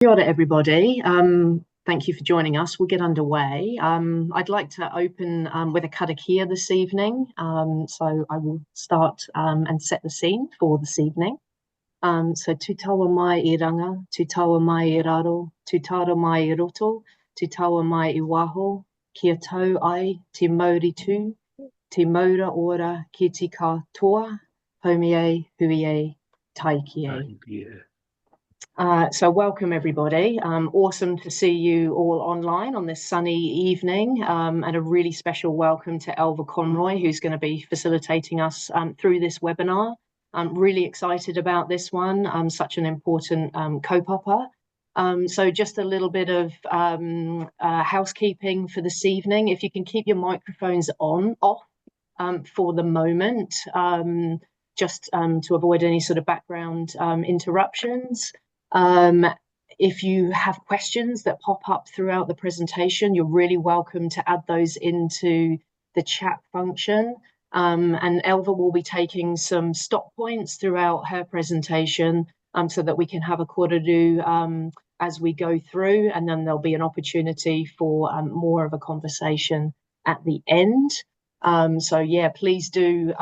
Kia ora, everybody. Thank you for joining us. We'll get underway. I'd like to open with a karakia this evening. So I will start and set the scene for this evening. So tu taua mai I ranga, tu taua mai I raro, tu tara mai I roto, tu taua mai I waho, kia tau ai te mauri tū, te maura ora ki te katoa, haumi e, hui e, taiki e. So welcome everybody. Awesome to see you all online on this sunny evening, and a really special welcome to Elva Conroy, who's going to be facilitating us through this webinar. I'm really excited about this one, such an important kaupapa. So just a little bit of housekeeping for this evening. If you can keep your microphones off for the moment, just to avoid any sort of background interruptions. If you have questions that pop up throughout the presentation, you're really welcome to add those into the chat function. And Elva will be taking some stop points throughout her presentation so that we can have a korero as we go through, and then there'll be an opportunity for more of a conversation at the end. So yeah, please do,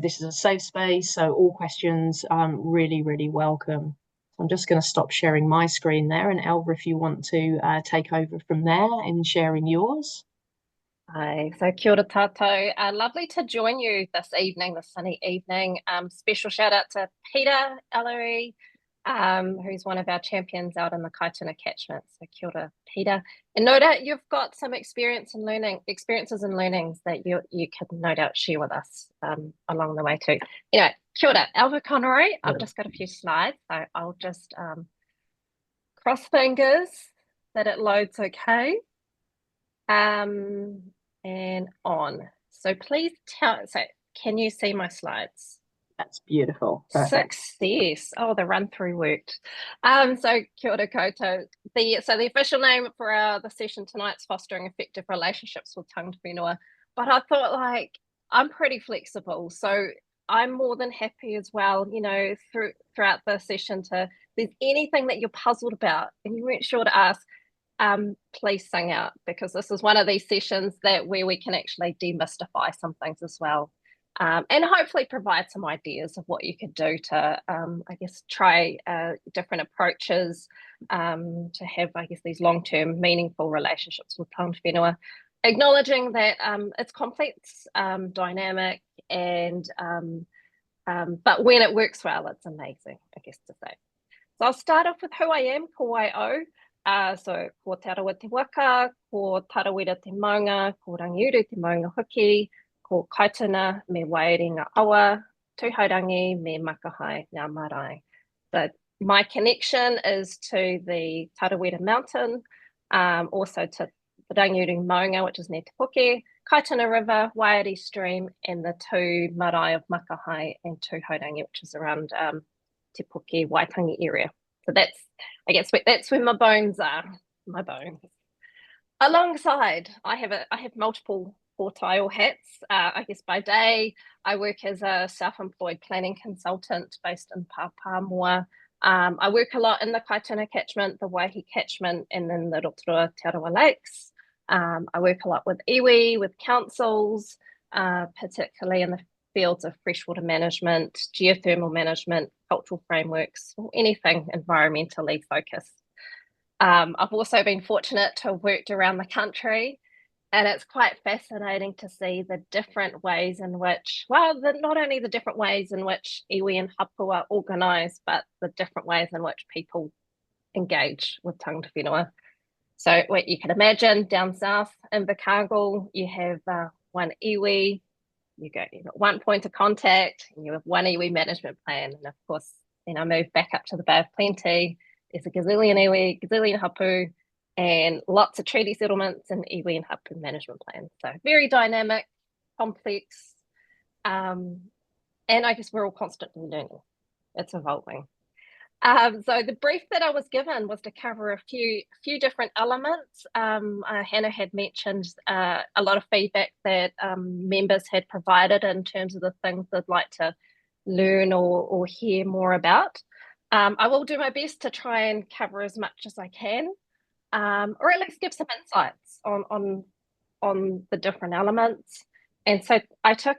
this is a safe space, so all questions really, really welcome. I'm just going to stop sharing my screen there, and Elva, if you want to take over from there in sharing yours. Hi, so kia ora tātou. Lovely to join you this evening, this sunny evening. Special shout out to Peter Ellery, who's one of our champions out in the Kaituna catchment. So kia ora, Peter. And no doubt you've got some experiences and learnings that you could no doubt share with us along the way too. Anyway, kia ora, Elva Conroy. I've just got a few slides, so I'll just cross fingers that it loads okay. And on. So please can you see my slides? That's beautiful. Perfect. Success. Oh, the run through worked. So kia ora koutou. The official name for the session tonight is Fostering Effective Relationships with Tangata Whenua. But I thought, I'm pretty flexible, so I'm more than happy as well, throughout the session if there's anything that you're puzzled about and you weren't sure to ask, please sing out, because this is one of these sessions where we can actually demystify some things as well, and hopefully provide some ideas of what you could do to, try different approaches to have, these long-term meaningful relationships with Tangata Whenua, acknowledging that it's complex, dynamic, and but when it works well, it's amazing, I guess to say. So I'll start off with who I am, ko ai au. So ko tarawa te waka, ko tarawera te maunga, ko rangiuru te maunga hoki, ko kaituna me wairinga awa, tūhaurangi me makahai ngā marae. So my connection is to the Tarawera mountain, also to the rangiuru maunga, which is near Te Puke, Kaituna River, Waiari Stream, and the two marae of Makahai and Tūhaurangi, which is around Te Puke, Waitangi area. So that's where my bones are. My bones. Alongside, I have multiple four-tile hats. By day, I work as a self-employed planning consultant based in Papamoa. I work a lot in the Kaituna catchment, the Waihi catchment, and then the Rotorua Te Arawa Lakes. I work a lot with iwi, with councils, particularly in the fields of freshwater management, geothermal management, cultural frameworks, or anything environmentally focused. I've also been fortunate to have worked around the country, and it's quite fascinating to see the different ways in which, not only the different ways in which iwi and hapu are organised, but the different ways in which people engage with Tangata Whenua. So what you can imagine, down south in Invercargill, you have one iwi, you've got one point of contact, and you have one iwi management plan. And of course, I move back up to the Bay of Plenty, there's a gazillion iwi, gazillion hapu, and lots of treaty settlements and iwi and hapu management plans. So very dynamic, complex, and I guess we're all constantly learning. It's evolving. So the brief that I was given was to cover a few different elements. Hannah had mentioned a lot of feedback that members had provided in terms of the things they'd like to learn or hear more about. I will do my best to try and cover as much as I can, or at least give some insights on the different elements. And so I took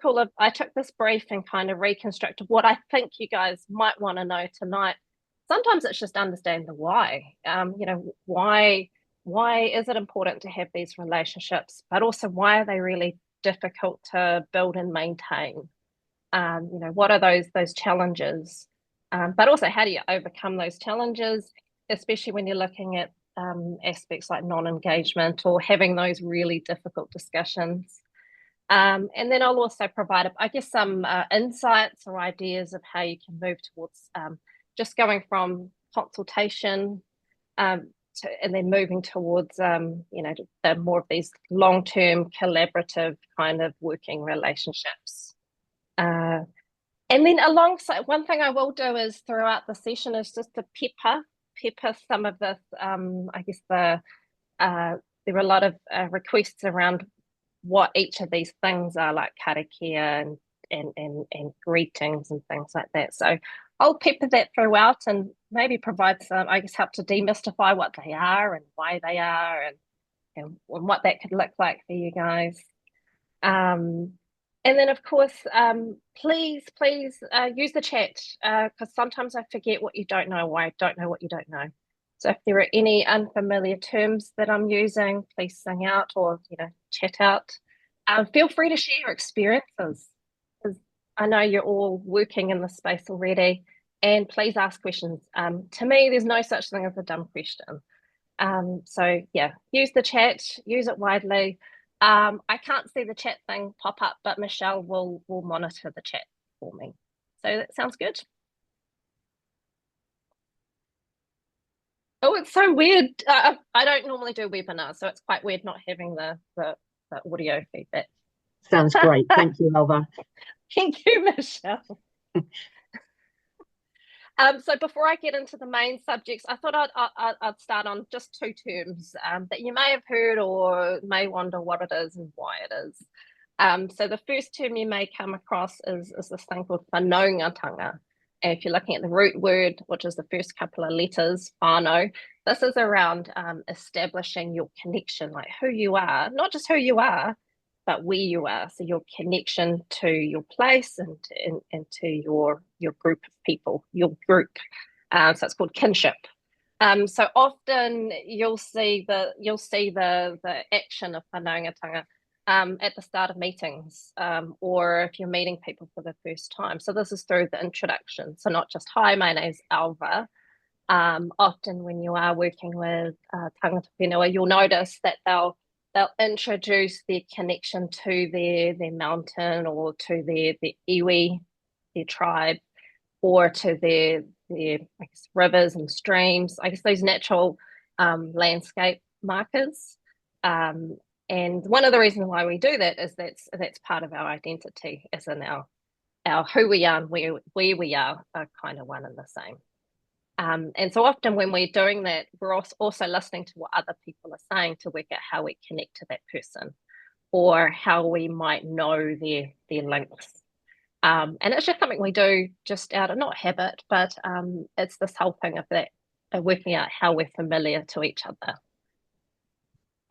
this brief and kind of reconstructed what I think you guys might want to know tonight. Sometimes it's just understanding the why. Why is it important to have these relationships, but also why are they really difficult to build and maintain? What are those challenges? But also, how do you overcome those challenges, especially when you're looking at aspects like non-engagement or having those really difficult discussions. And then I'll also provide, I guess, some insights or ideas of how you can move towards just going from consultation and then moving towards, the more of these long-term collaborative kind of working relationships. And then alongside, one thing I will do is throughout the session is just to pepper some of this. I guess there are a lot of requests around what each of these things are, like karakia and greetings and things like that. So I'll pepper that throughout and maybe provide some, I guess, help to demystify what they are and why they are and what that could look like for you guys. And then, of course, please use the chat because sometimes I forget what you don't know, why I don't know what you don't know. So if there are any unfamiliar terms that I'm using, please sing out or chat out. Feel free to share your experiences because I know you're all working in this space already. And please ask questions. To me, there's no such thing as a dumb question. So yeah, use the chat, use it widely. I can't see the chat thing pop up, but Michelle will monitor the chat for me. So that sounds good. Oh, it's so weird. I don't normally do webinars, so it's quite weird not having the audio feedback. Sounds great. Thank you, Elva. Thank you, Michelle. So before I get into the main subjects, I thought I'd start on just two terms that you may have heard or may wonder what it is and why it is. So the first term you may come across is this thing called whanaungatanga. And if you're looking at the root word, which is the first couple of letters, whānau, this is around establishing your connection, like who you are, not just who you are, but where you are. So your connection to your place and to your group of people, your group. So it's called kinship. So often you'll see the action of whanaungatanga at the start of meetings, or if you're meeting people for the first time. So this is through the introduction. So not just, hi, my name's Alva. Often when you are working with tangata whenua, you'll notice that they'll introduce their connection to their mountain or to their iwi, their tribe, or to their I guess, rivers and streams, I guess those natural landscape markers. And one of the reasons why we do that is that's part of our identity, as in our who we are and where we are kind of one and the same. And so often when we're doing that, we're also listening to what other people are saying to work out how we connect to that person or how we might know their links. And it's just something we do just out of not habit, but it's this whole thing of that, of working out how we're familiar to each other.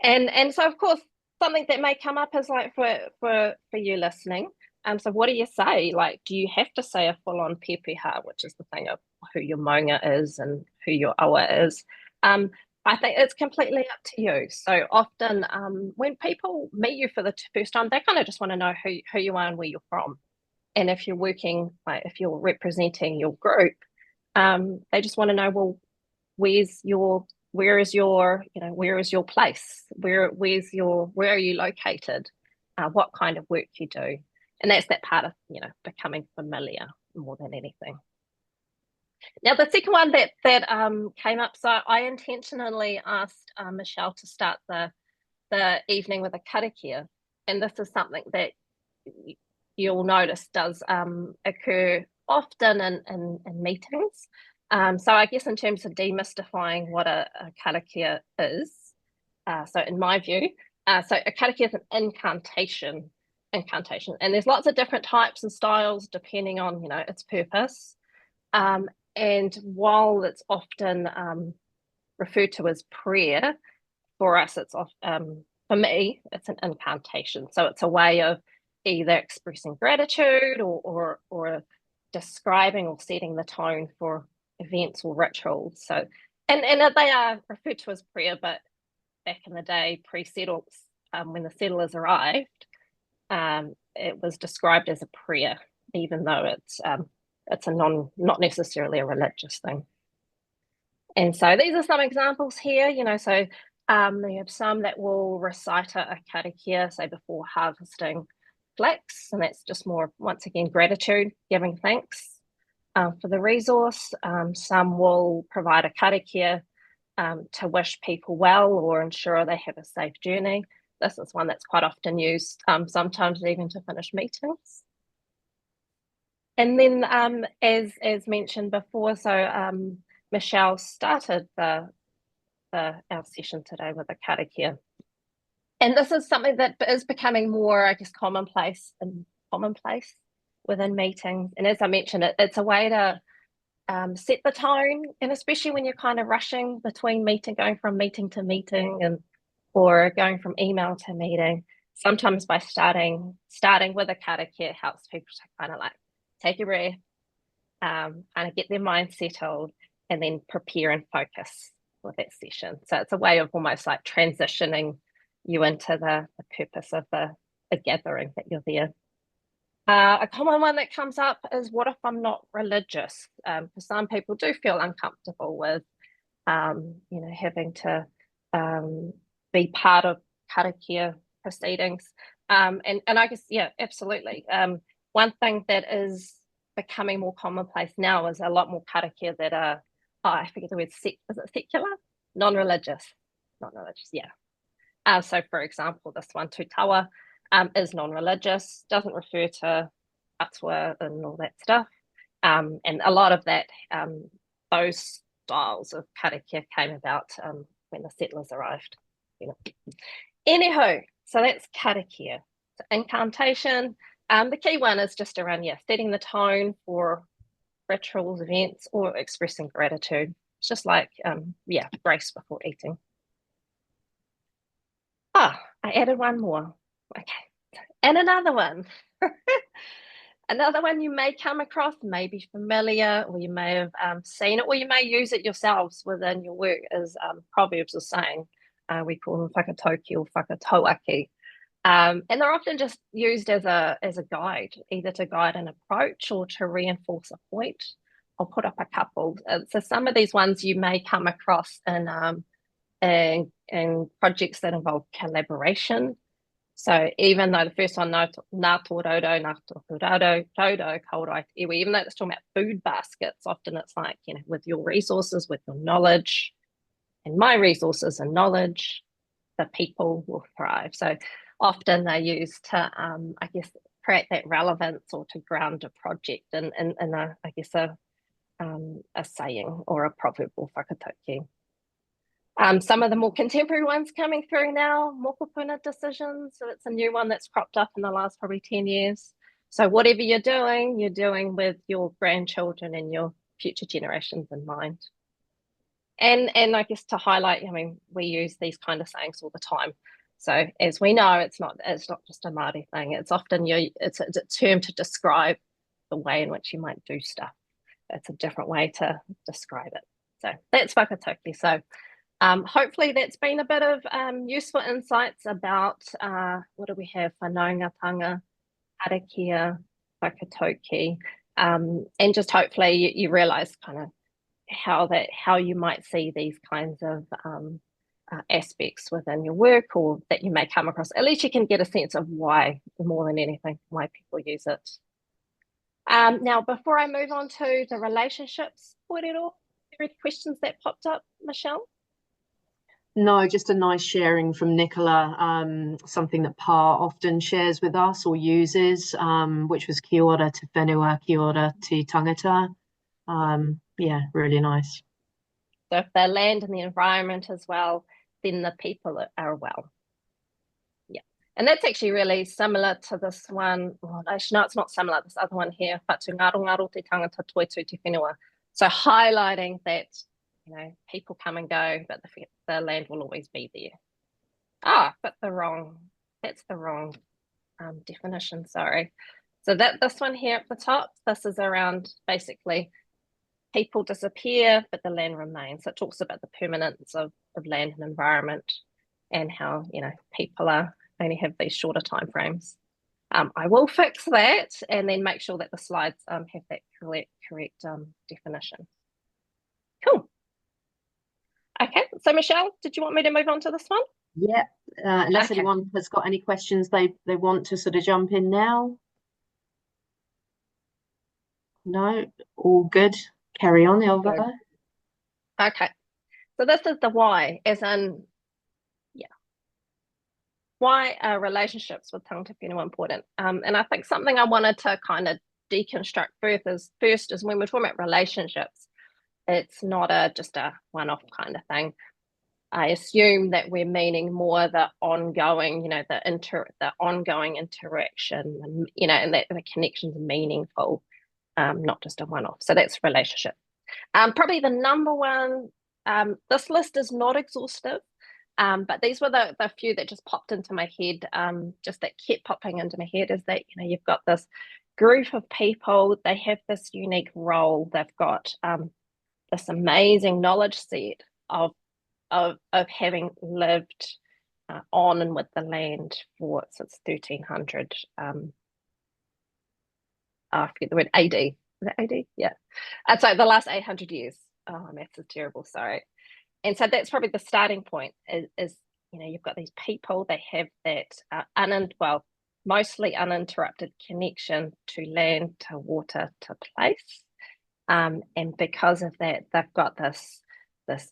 And so of course, something that may come up is like for you listening. So what do you say? Like, do you have to say a full-on pepeha, which is the thing of who your maunga is and who your awa is? I think it's completely up to you. So often when people meet you for the first time, they kind of just want to know who you are and where you're from. And if you're working, like if you're representing your group, they just want to know, well, where is your place? Where are you located? What kind of work you do? And that's that part of, becoming familiar more than anything. Now, the second one that came up, so I intentionally asked Michelle to start the evening with a karakia. And this is something that you'll notice does occur often in meetings. So I guess in terms of demystifying what a karakia is, so in my view, so a karakia is an incantation, and there's lots of different types and styles depending on its purpose. And while it's often referred to as prayer, for us, for me, it's an incantation. So it's a way of either expressing gratitude or describing or setting the tone for events or rituals. So, and they are referred to as prayer, but back in the day, pre-settlers, when the settlers arrived, it was described as a prayer, even though it's not necessarily a religious thing. And so these are some examples here, so we have some that will recite a karakia, say before harvesting flax, and that's just more, once again, gratitude, giving thanks for the resource. Some will provide a karakia to wish people well or ensure they have a safe journey. This is one that's quite often used, sometimes even to finish meetings. And then, as mentioned before, so Michelle started our session today with a karakia. And this is something that is becoming more, I guess, commonplace within meetings. And as I mentioned, it's a way to set the tone, and especially when you're kind of rushing between going from meeting to meeting, or going from email to meeting. Sometimes by starting with a karakia helps people to kind of like take a breath, kind of get their mind settled, and then prepare and focus with that session. So it's a way of almost like transitioning you into the purpose of the gathering that you're there. A common one that comes up is, what if I'm not religious? For some people do feel uncomfortable with, having to be part of karakia proceedings. And I guess, yeah, absolutely. One thing that is becoming more commonplace now is a lot more karakia that are, I forget the word, is it secular? Non-religious, yeah. So for example, this one, Tutawa, is non-religious, doesn't refer to atua and all that stuff. And a lot of that, those styles of karakia came about when the settlers arrived. Anywho, so that's karakia. So incantation. The key one is just around, setting the tone for rituals, events, or expressing gratitude. It's just like, grace before eating. I added one more. Okay. And another one. Another one you may come across, may be familiar, or you may have seen it, or you may use it yourselves within your work, is proverbs or saying. We call them whakatauki or whakatauaki. And they're often just used as a guide, either to guide an approach or to reinforce a point. I'll put up a couple. So some of these ones you may come across in projects that involve collaboration. So even though the first one, nā tō raudo, nā tō raudo, raudo, kaurai te iwi, even though it's talking about food baskets, often it's like, with your resources, with your knowledge, and my resources and knowledge, the people will thrive. So often they're used to, I guess, create that relevance or to ground a project in a saying or a proverb or whakatauki. Some of the more contemporary ones coming through now, mokopuna decisions. So it's a new one that's cropped up in the last probably 10 years. So whatever you're doing with your grandchildren and your future generations in mind. And I guess to highlight, we use these kind of sayings all the time. So as we know, it's not just a Māori thing. It's often it's a term to describe the way in which you might do stuff. It's a different way to describe it. So that's whakatauki. So hopefully that's been a bit of useful insights about what do we have? Whanaungatanga, karakia, whakatauki, and just hopefully you realise kind of how you might see these kinds of aspects within your work, or that you may come across. At least you can get a sense of why, more than anything, why people use it. Now, before I move on to the relationships, are there any questions that popped up, Michelle? No, just a nice sharing from Nicola, something that Pa often shares with us or uses, which was kia ora te whenua, kia ora te tangata. Yeah, really nice. So if the land and the environment as well, then the people are well. Yeah. And that's actually really similar to this one. Well, actually, no, it's not similar. This other one here, whatu ngaro ngaro te tangata toi tū te whenua. So highlighting that, people come and go, but the land will always be there. But that's the wrong definition, sorry. So this one here at the top, this is around basically people disappear, but the land remains. So it talks about the permanence of land and environment and how, people only have these shorter time frames. I will fix that and then make sure that the slides have that correct definition. Cool. Okay, so Michelle, did you want me to move on to this one? Yeah, unless anyone has got any questions they want to sort of jump in now. No, all good. Carry on, Elva. Good. Okay, so this is the why, as in, why are relationships with tangata whenua important? And I think something I wanted to kind of deconstruct first is when we're talking about relationships, it's not just a one-off kind of thing. I assume that we're meaning more the ongoing, the ongoing interaction, and that the connection's meaningful, not just a one-off. So that's relationship. Probably the number one. This list is not exhaustive, but these were the few that just popped into my head. Just that kept popping into my head is that you've got this group of people. They have this unique role. They've got this amazing knowledge set of having lived on and with the land since 1300. I forget the word, AD. Is that AD? Yeah. And so the last 800 years. Oh, maths is terrible, sorry. And so that's probably the starting point is you've got these people, they have that mostly uninterrupted connection to land, to water, to place. And because of that, they've got this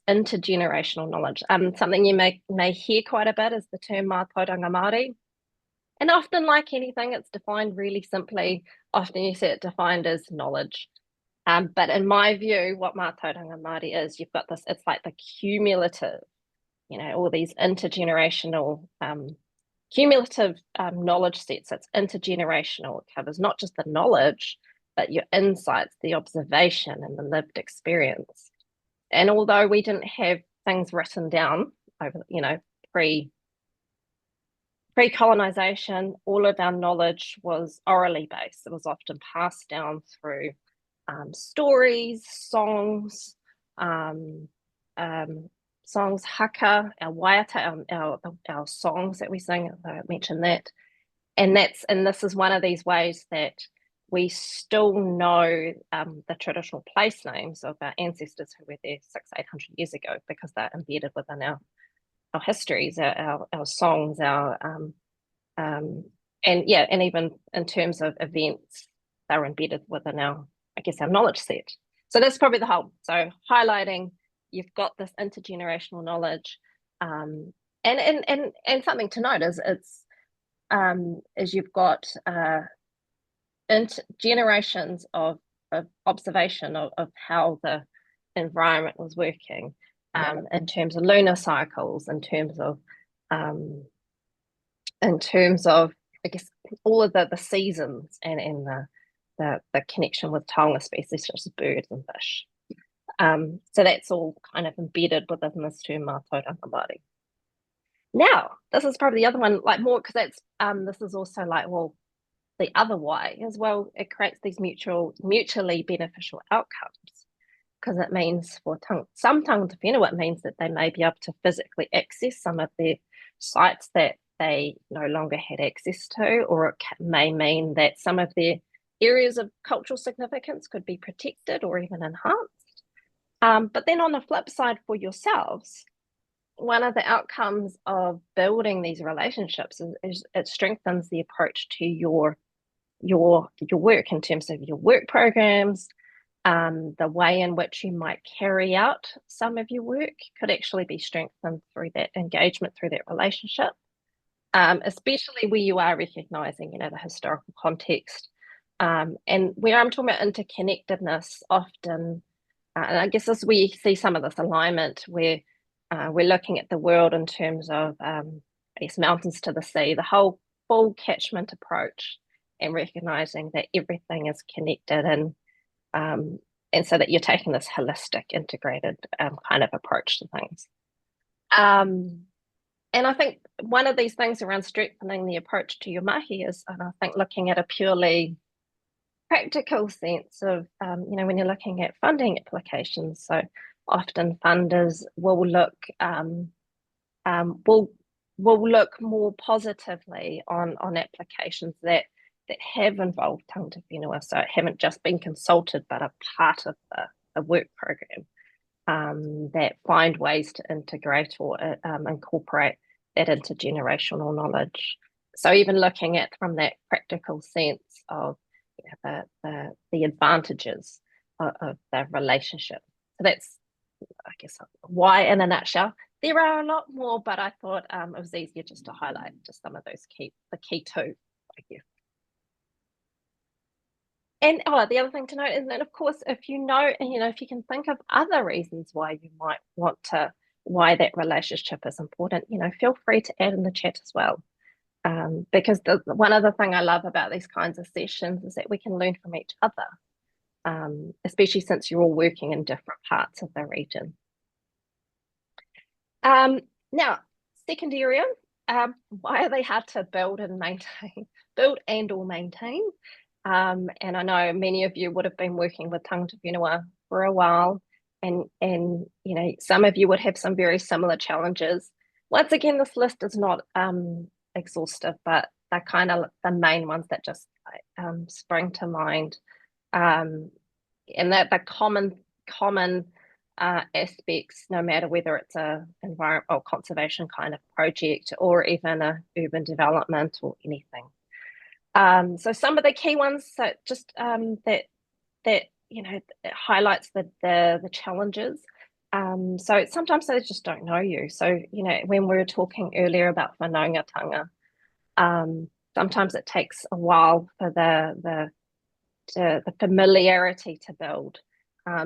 intergenerational knowledge. Something you may hear quite a bit is the term mātauranga Māori. And often, like anything, it's defined really simply. Often you see it defined as knowledge. But in my view, what mātauranga Māori is, you've got this, it's like the cumulative, all these intergenerational, cumulative knowledge sets. It's intergenerational. It covers not just the knowledge, but your insights, the observation, and the lived experience. And although we didn't have things written down over, pre-colonization, all of our knowledge was orally based. It was often passed down through stories, songs, haka, our waiata, our songs that we sing. I mentioned that, and this is one of these ways that we still know the traditional place names of our ancestors who were there 600-800 years ago because they're embedded within our histories, our songs, and even in terms of events, they're embedded within our knowledge set. So that's probably the whole. So highlighting, you've got this intergenerational knowledge, and something to note is you've got generations of observation of how the environment was working, in terms of lunar cycles, in terms of I guess all of the seasons and the connection with taonga species such as birds and fish. So that's all kind of embedded within this term mātauranga Māori. Now, this is probably the other one, like more because that's this is also like, well, the other way as well. It creates these mutually beneficial outcomes because it means for some tangata whenua, it means that they may be able to physically access some of their sites that they no longer had access to, or it may mean that some of their areas of cultural significance could be protected or even enhanced. But then on the flip side for yourselves, one of the outcomes of building these relationships is it strengthens the approach to your work in terms of your work programs. The way in which you might carry out some of your work could actually be strengthened through that engagement, through that relationship, especially where you are recognizing, the historical context. And where I'm talking about interconnectedness often, and I guess as we see some of this alignment where we're looking at the world in terms of, I guess, mountains to the sea, the whole full catchment approach, and recognizing that everything is connected and and so that you're taking this holistic, integrated kind of approach to things. Um, and I think one of these things around strengthening the approach to your mahi is, and I think looking at a purely practical sense of, when you're looking at funding applications. So often funders will look will look more positively on applications that have involved tangata whenua, so haven't just been consulted but are part of the work program, that find ways to integrate or incorporate that intergenerational knowledge. So even looking at from that practical sense of the advantages of the relationship. So that's, I guess, why in a nutshell. There are a lot more, but I thought it was easier just to highlight just some of those the key two, I guess. And the other thing to note is that, of course, if if you can think of other reasons why you might want to, why that relationship is important, feel free to add in the chat as well. Because one other thing I love about these kinds of sessions is that we can learn from each other, especially since you're all working in different parts of the region. Now, second area, why are they hard to build and maintain? Build and or maintain. And I know many of you would have been working with tangata whenua for a while, and some of you would have some very similar challenges. Once again, this list is not exhaustive, but they're kind of the main ones that just spring to mind, and that the common aspects, no matter whether it's a environment or conservation kind of project or even a urban development or anything. So some of the key ones that just that it highlights the challenges. So sometimes they just don't know you. So when we were talking earlier about whanaungatanga, sometimes it takes a while for the familiarity to build.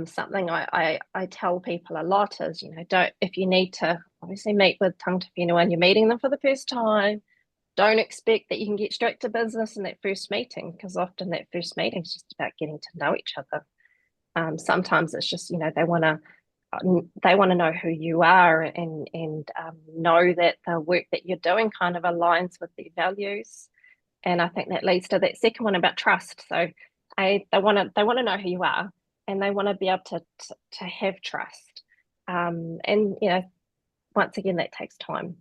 Something I tell people a lot is, if you need to obviously meet with tangata whenua and you're meeting them for the first time, don't expect that you can get straight to business in that first meeting, because often that first meeting is just about getting to know each other. Sometimes it's just, they want to know who you are and know that the work that you're doing kind of aligns with their values. And I think that leads to that second one about trust. So they want to know who you are, and they want to be able to have trust. And once again, that takes time.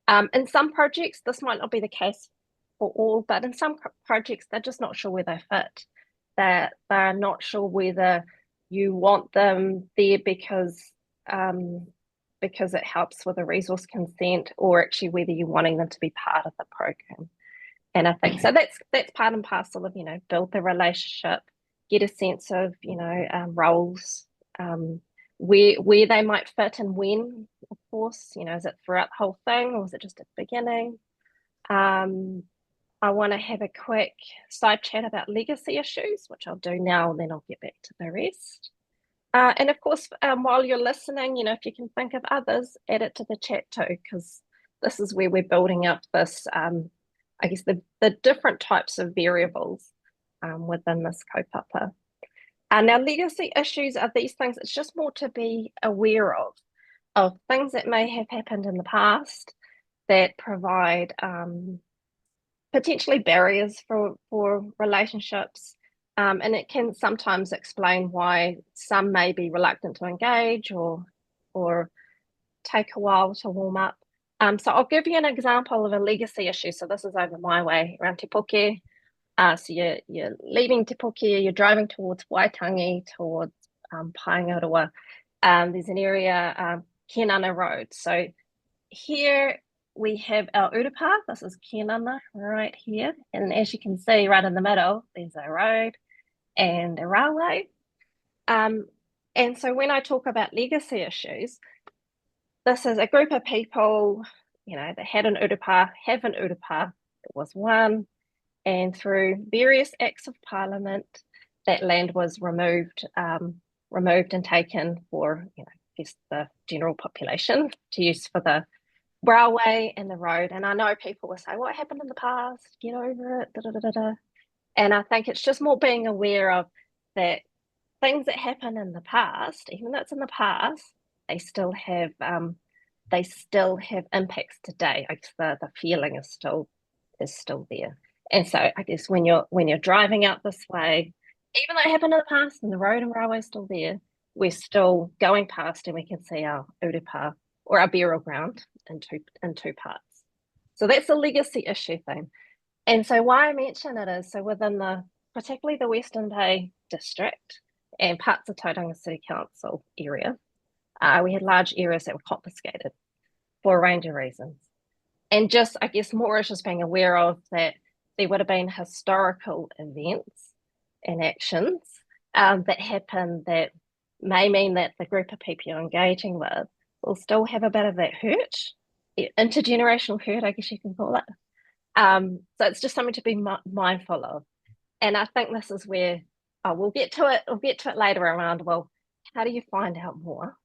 In some projects, this might not be the case for all, but in some projects, they're just not sure where they fit. They're not sure whether you want them there because it helps with a resource consent, or actually whether you're wanting them to be part of the program. And I think so that's part and parcel of, build the relationship, get a sense of, roles, where they might fit and when, of course, is it throughout the whole thing or is it just at the beginning? I want to have a quick side chat about legacy issues, which I'll do now, and then I'll get back to the rest. And of course, while you're listening, if you can think of others, add it to the chat too, because this is where we're building up this, I guess, the different types of variables within this kaupapa. Now, legacy issues are these things, it's just more to be aware of things that may have happened in the past that provide potentially barriers for relationships. And it can sometimes explain why some may be reluctant to engage or take a while to warm up. So I'll give you an example of a legacy issue. So this is over my way around Te Puke. So you're leaving Te Puke, you're driving towards Waitangi, towards Paengaroa. There's an area, Kenana Road. So here we have our urupa. This is Kenana right here. And as you can see right in the middle, there's a road and a railway. And so when I talk about legacy issues, this is a group of people, that had an urupa, have an urupa. It was one, and through various acts of parliament, that land was removed and taken for, just the general population to use for the railway and the road. And I know people will say, what happened in the past? Get over it, da, da, da, da. And I think it's just more being aware of that things that happen in the past, even though it's in the past, they still have impacts today. I guess the feeling is still there. And so I guess when you're driving out this way, even though it happened in the past and the road and railway is still there, we're still going past and we can see our urupa or our burial ground in two parts. So that's a legacy issue thing. And so why I mention it is so within particularly the Western Bay district and parts of Tauranga City Council area, we had large areas that were confiscated for a range of reasons. And just, I guess, more is just being aware of that there would have been historical events and actions that happen that may mean that the group of people you're engaging with will still have a bit of that hurt, intergenerational hurt, I guess you can call it. So it's just something to be mindful of. And I think this is where we'll get to it. We'll get to it later around. Well, how do you find out more?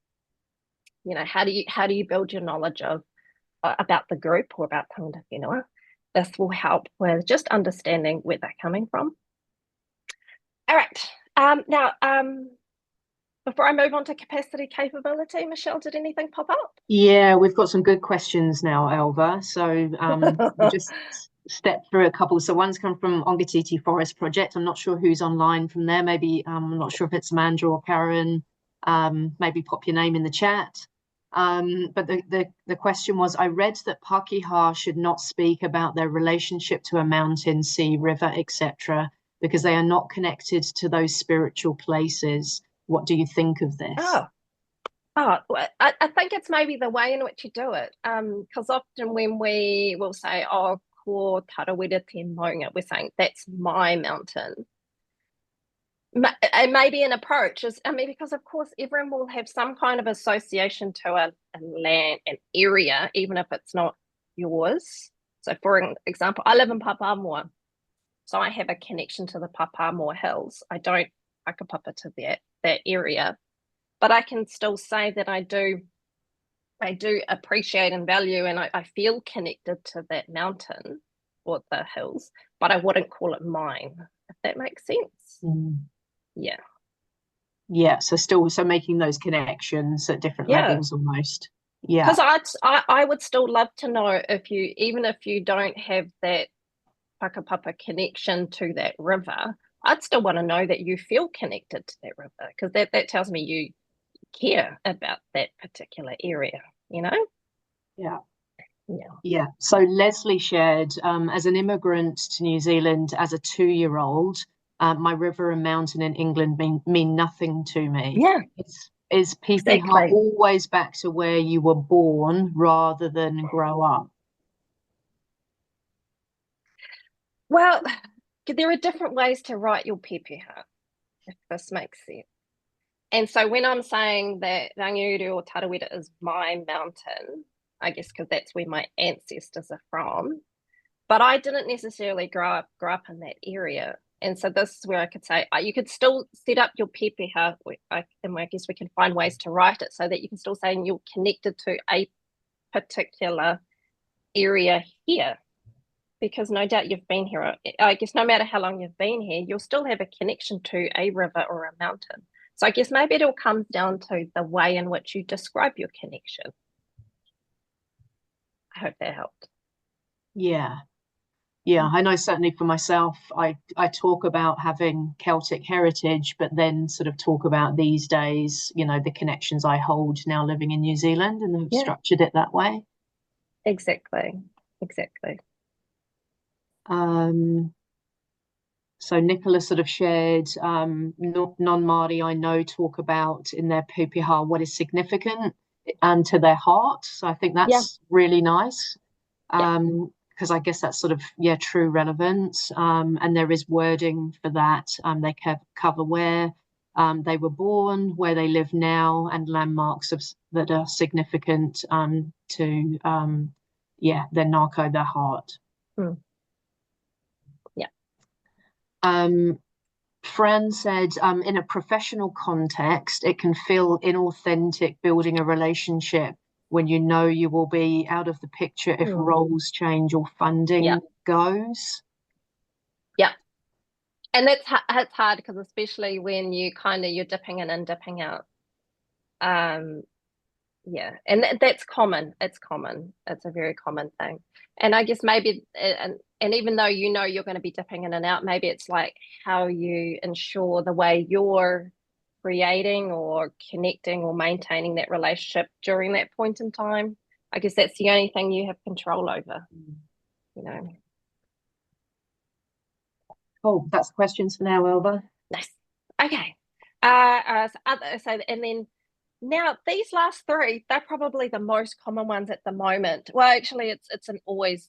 How do you build your knowledge of about the group or about tangata whenua? This will help with just understanding where they're coming from. All right. Now, before I move on to capacity capability, Michelle, did anything pop up? Yeah, we've got some good questions now, Elva. So we'll just step through a couple. So one's come from Ongatiti Forest Project. I'm not sure who's online from there. Maybe I'm not sure if it's Amanda or Karen. Maybe pop your name in the chat. But the question was, I read that Pakeha should not speak about their relationship to a mountain, sea, river, etc., because they are not connected to those spiritual places. What do you think of this? Well, I think it's maybe the way in which you do it. Because often when we will say, oh, ko tarawera te maunga, we're saying that's my mountain. It may be an approach, because of course everyone will have some kind of association to a land, an area, even if it's not yours. So for example, I live in Papamoa, so I have a connection to the Papamoa Hills. I don't whakapapa to that area, but I can still say that I do appreciate and value, and I feel connected to that mountain or the hills, but I wouldn't call it mine, if that makes sense. Yeah, so making those connections at different levels almost. Yeah, because I would still love to know even if you don't have that whakapapa connection to that river, I'd still want to know that you feel connected to that river, because that tells me you care about that particular area, Yeah. So Leslie shared, as an immigrant to New Zealand as a 2-year-old, my river and mountain in England mean nothing to me. Yeah. Is Pipiha always back to where you were born rather than grow up? Well, there are different ways to write your Pipiha, if this makes sense. And so when I'm saying that Rangiuru or Tarawera is my mountain, I guess because that's where my ancestors are from, but I didn't necessarily grow up in that area. And so this is where I could say, you could still set up your pepeha, and I guess we can find ways to write it so that you can still say you're connected to a particular area here. Because no doubt you've been here. I guess no matter how long you've been here, you'll still have a connection to a river or a mountain. So I guess maybe it all comes down to the way in which you describe your connection. I hope that helped. Yeah. I know certainly for myself, I talk about having Celtic heritage, but then sort of talk about these days, the connections I hold now living in New Zealand, and have structured it that way. Exactly. So Nicola sort of shared, non-Māori I know talk about in their pupiha what is significant and to their heart. So I think that's really nice. Because I guess that's sort of, true relevance. And there is wording for that. They cover where they were born, where they live now, and landmarks that are significant to, their nākau, their heart. Fran said, in a professional context, it can feel inauthentic building a relationship when you know you will be out of the picture if roles change or funding goes. And it's hard because especially when you're dipping in and dipping out. Um, yeah, and that's common. It's common. It's a very common thing. And I guess maybe and even though you know you're going to be dipping in and out, maybe it's like how you ensure the way you're creating or connecting or maintaining that relationship during that point in time. I guess that's the only thing you have control over, you know. Cool. That's questions for now, Elva. Nice. Okay. And then now these last three, they're probably the most common ones at the moment. Well, actually, it's an always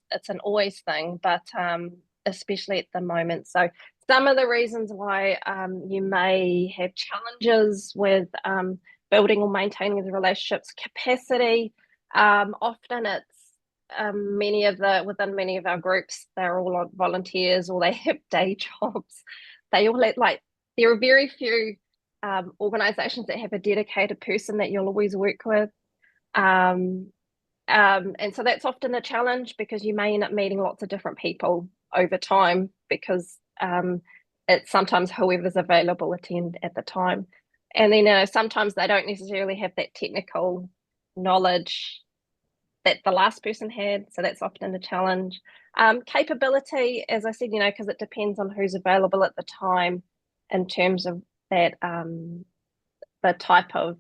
thing, but especially at the moment. So some of the reasons why you may have challenges with building or maintaining the relationships capacity. Often it's within many of our groups, they're all volunteers or they have day jobs. They all like there are very few organizations that have a dedicated person that you'll always work with. Um, and so that's often a challenge because you may end up meeting lots of different people over time because it's sometimes whoever's available attend at the time. And then sometimes they don't necessarily have that technical knowledge that the last person had. So that's often a challenge. Capability, as I said, because it depends on who's available at the time in terms of that the type of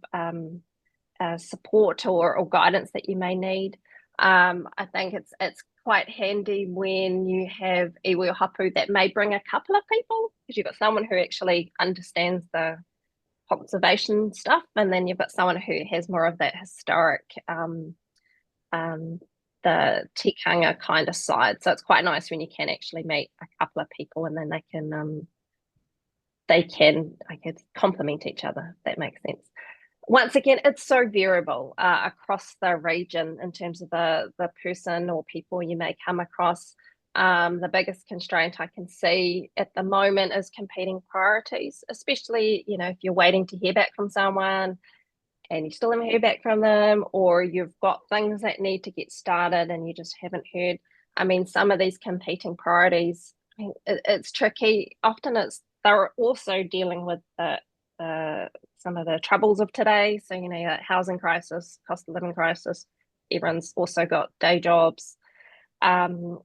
support or guidance that you may need. I think it's quite handy when you have iwi or hapu that may bring a couple of people because you've got someone who actually understands the conservation stuff, and then you've got someone who has more of that historic um, the tikanga kind of side. So it's quite nice when you can actually meet a couple of people and then they can I guess complement each other. If that makes sense. Once again, it's so variable across the region in terms of the person or people you may come across. The biggest constraint I can see at the moment is competing priorities, especially if you're waiting to hear back from someone and you still haven't heard back from them, or you've got things that need to get started and you just haven't heard. I mean, some of these competing priorities, I mean, it's tricky. Often they're also dealing with some of the troubles of today. So, housing crisis, cost of living crisis. Everyone's also got day jobs. Um,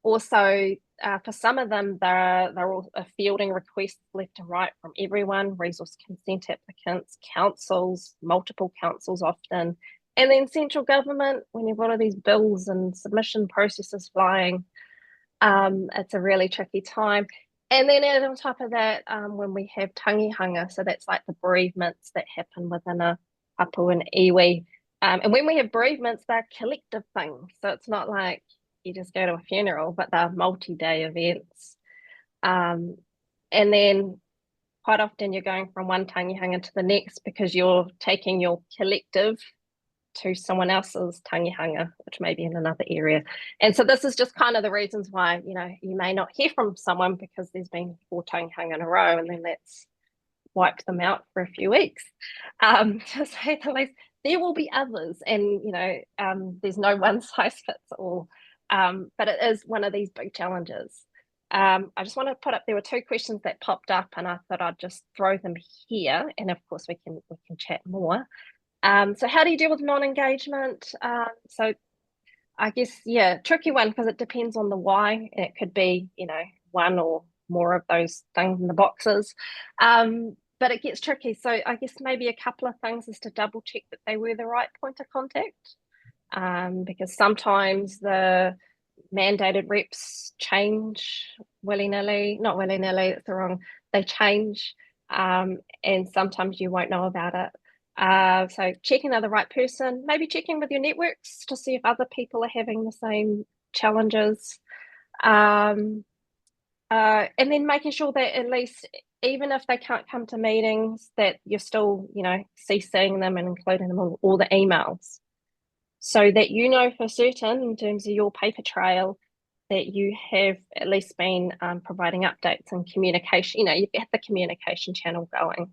Also, for some of them, they're all fielding requests left and right from everyone, resource consent applicants, councils, multiple councils often, and then central government, when you've got all these bills and submission processes flying, it's a really tricky time. And then on top of that, when we have tangihanga, so that's like the bereavements that happen within a hapu and iwi. And when we have bereavements, they're collective things. So it's not like you just go to a funeral, but they're multi-day events. Um, and then quite often you're going from one tangihanga to the next because you're taking your collective to someone else's tangihanga, which may be in another area. And so this is just kind of the reasons why, you may not hear from someone because there's been 4 tangihanga in a row and then that's wiped them out for a few weeks. To say the least, there will be others and, there's no one size fits all. But it is one of these big challenges. I just want to put up, there were 2 questions that popped up and I thought I'd just throw them here. And of course we can chat more. So how do you deal with non-engagement? So I guess, yeah, tricky one because it depends on the why. It could be, one or more of those things in the boxes. But it gets tricky. So I guess maybe a couple of things is to double check that they were the right point of contact. Because sometimes the mandated reps change willy-nilly, not willy-nilly, that's the wrong, they change. And sometimes you won't know about it. So checking are the right person, maybe checking with your networks to see if other people are having the same challenges. And then making sure that at least, even if they can't come to meetings, that you're still, CCing them and including them on all the emails. So that for certain, in terms of your paper trail, that you have at least been providing updates and communication, you've got the communication channel going.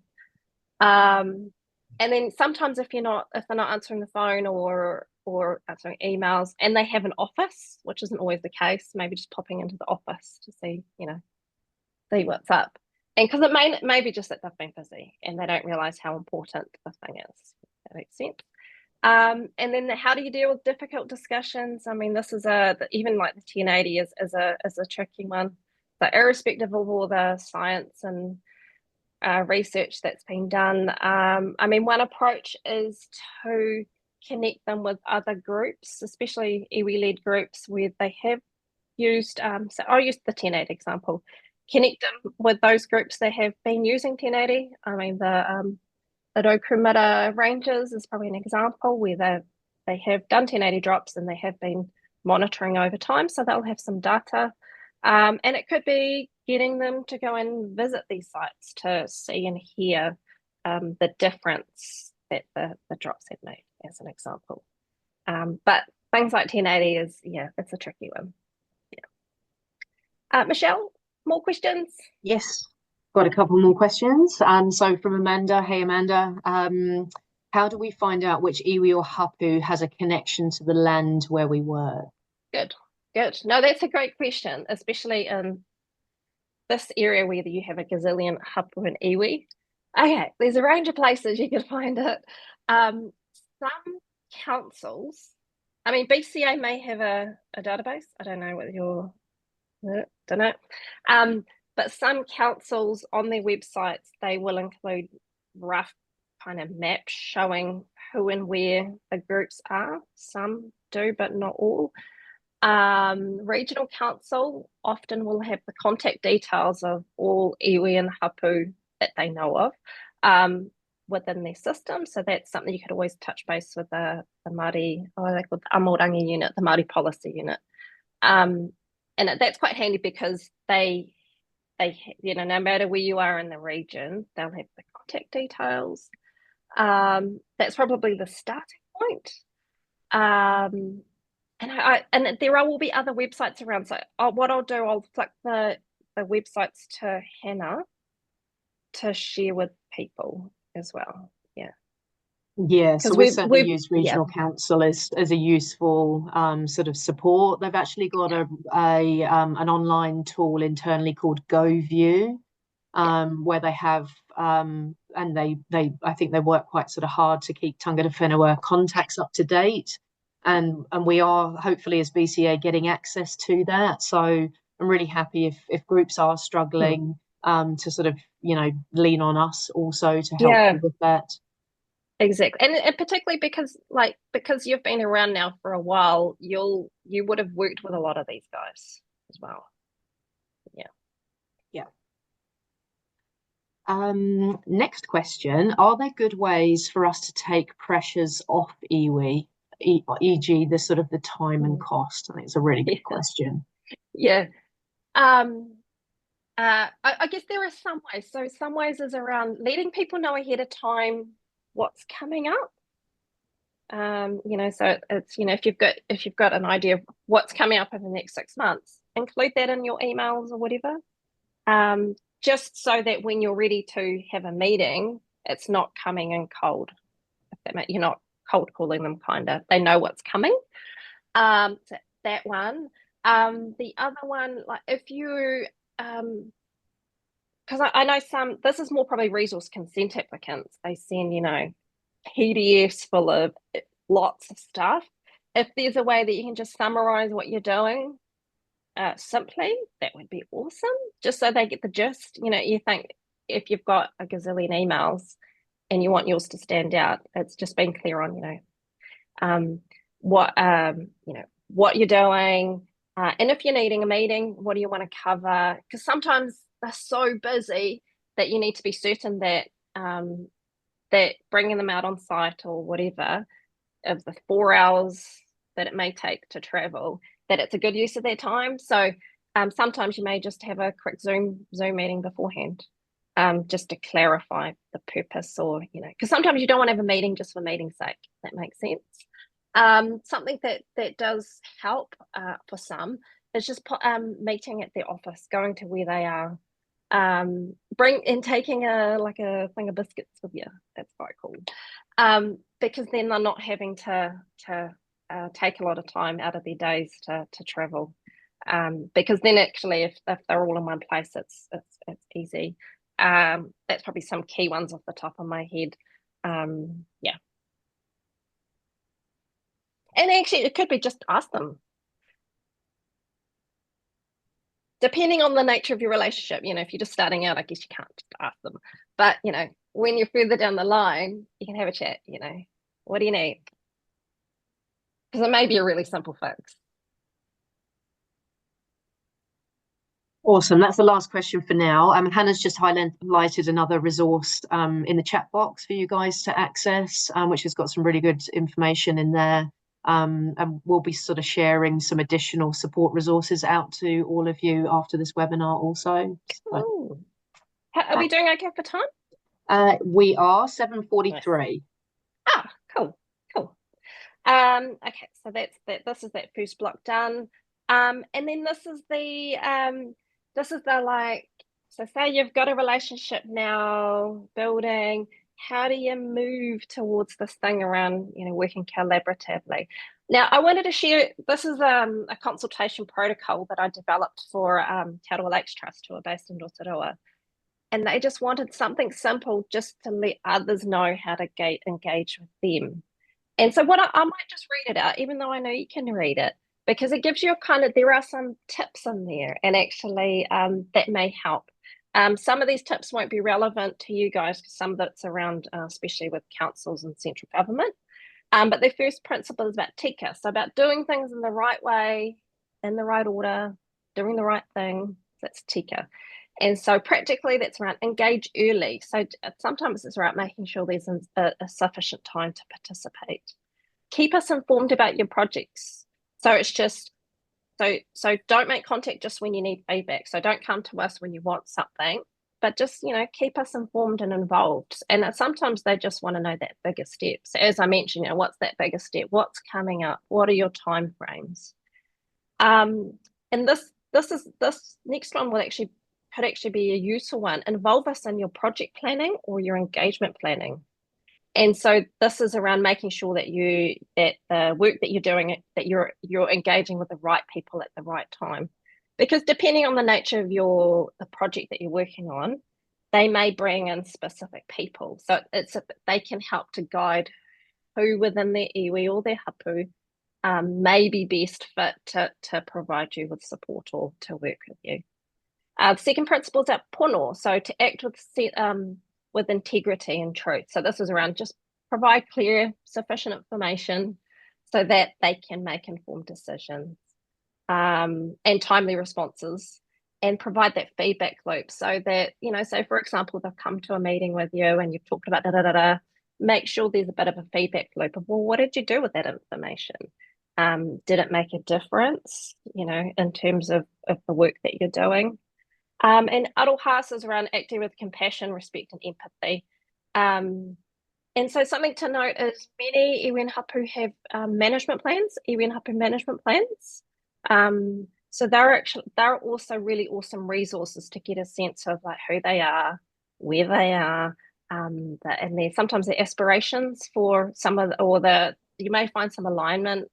And then sometimes if they're not answering the phone or answering emails and they have an office, which isn't always the case, maybe just popping into the office to see, see what's up. And because it may be just that they've been busy and they don't realize how important the thing is. That makes sense. And then how do you deal with difficult discussions? I mean, this is even like the 1080 is a tricky one. But irrespective of all the science and research that's been done, I mean, one approach is to connect them with other groups, especially iwi-led groups where they have used, so I'll use the 1080 example, connect them with those groups that have been using 1080. I mean, the Dokumita Rangers is probably an example where they have done 1080 drops and they have been monitoring over time, so they'll have some data. And it could be getting them to go and visit these sites to see and hear the difference that the drops have made, as an example. But things like 1080 it's a tricky one. Yeah. Michelle, more questions? Yes, got a couple more questions. So from Amanda. Hey, Amanda. How do we find out which iwi or hapu has a connection to the land where we work? Good. No, that's a great question, especially in this area where you have a gazillion hapu and iwi. Okay, there's a range of places you can find it. Some councils, I mean, BCA may have a database. I don't know what your, don't know. But some councils on their websites, they will include rough kind of maps showing who and where the groups are. Some do, but not all. Regional council often will have the contact details of all iwi and hapu that they know of within their system. So that's something you could always touch base with the Māori, they call the Amorangi unit, the Māori policy unit. And that's quite handy because they no matter where you are in the region, they'll have the contact details. That's probably the starting point. And there will be other websites around. So what I'll do, I'll flick the websites to Hannah to share with people as well. Yeah. Yeah, so we certainly use regional yeah. council as a useful sort of support. They've actually got an online tool internally called GoView, where they have and they I think they work quite sort of hard to keep Tangata Whenua contacts up to date, and we are hopefully as BCA getting access to that. So I'm really happy if groups are struggling to sort of lean on us also to help you with that. Exactly, and particularly because you've been around now for a while, you would have worked with a lot of these guys as well. Yeah. Next question: are there good ways for us to take pressures off iwi, e.g., the sort of the time and cost? I think it's a really good question. Yeah. I guess there are some ways. So some ways is around letting people know ahead of time what's coming up. So it's if you've got an idea of what's coming up over the next 6 months, include that in your emails or whatever. Just so that when you're ready to have a meeting, it's not coming in cold. You're not cold calling them, kinda. They know what's coming. So that one. The other one, like if you because I know this is more probably resource consent applicants. They send, PDFs full of lots of stuff. If there's a way that you can just summarize what you're doing simply, that would be awesome. Just so they get the gist. You think if you've got a gazillion emails and you want yours to stand out, it's just being clear on, what you're doing. And if you're needing a meeting, what do you want to cover? Because sometimes they're so busy that you need to be certain that that bringing them out on site or whatever of the 4 hours that it may take to travel, that it's a good use of their time. So sometimes you may just have a quick Zoom meeting beforehand, just to clarify the purpose, or because sometimes you don't want to have a meeting just for meeting's sake. That makes sense. Something that does help for some is just meeting at their office, going to where they are, taking a thing of biscuits with you. That's quite cool, because then they're not having to take a lot of time out of their days to travel. Because then actually if they're all in one place, it's easy. That's probably some key ones off the top of my head. Yeah. And actually it could be just ask them. Depending on the nature of your relationship, if you're just starting out, I guess you can't just ask them. But, when you're further down the line, you can have a chat, what do you need? Because it may be a really simple fix. Awesome. That's the last question for now. Hannah's just highlighted another resource in the chat box for you guys to access, which has got some really good information in there. And we'll be sort of sharing some additional support resources out to all of you after this webinar also. Cool. Are we doing okay for time? We are 7:43. Nice. Cool. Okay, so that's that. This is that first block done. And then this is the like, so say you've got a relationship now building, how do you move towards this thing around, working collaboratively? Now, I wanted to share, this is a consultation protocol that I developed for Te Aroha Lakes Trust, who are based in Rotorua. And they just wanted something simple just to let others know how to engage with them. And so I might just read it out, even though I know you can read it, because it gives you there are some tips in there, and actually that may help. Some of these tips won't be relevant to you guys, because some of it's around, especially with councils and central government. But the first principle is about tika, so about doing things in the right way, in the right order, doing the right thing. That's tika. And so practically that's around engage early. So sometimes it's around making sure there's a sufficient time to participate. Keep us informed about your projects. So it's just, so don't make contact just when you need feedback. So don't come to us when you want something, but just, keep us informed and involved. And sometimes they just want to know that bigger steps. As I mentioned, what's that bigger step? What's coming up? What are your timeframes? And this next one could actually be a useful one. Involve us in your project planning or your engagement planning. And so this is around making sure that the work that you're doing, that you're engaging with the right people at the right time. Because depending on the nature of the project that you're working on, they may bring in specific people. So they can help to guide who within their iwi or their hapu may be best fit to provide you with support or to work with you. The second principle is at pono, so to act with integrity and truth. So this is around just provide clear, sufficient information so that they can make informed decisions and timely responses, and provide that feedback loop so that, so for example, they've come to a meeting with you and you've talked about da-da-da-da, make sure there's a bit of a feedback loop of, well, what did you do with that information? Did it make a difference, in terms of the work that you're doing? And aroha is around acting with compassion, respect, and empathy. And so something to note is many iwi and hapu have management plans, iwi and hapu management plans. So they're also really awesome resources to get a sense of like who they are, where they are, and sometimes the aspirations for you may find some alignment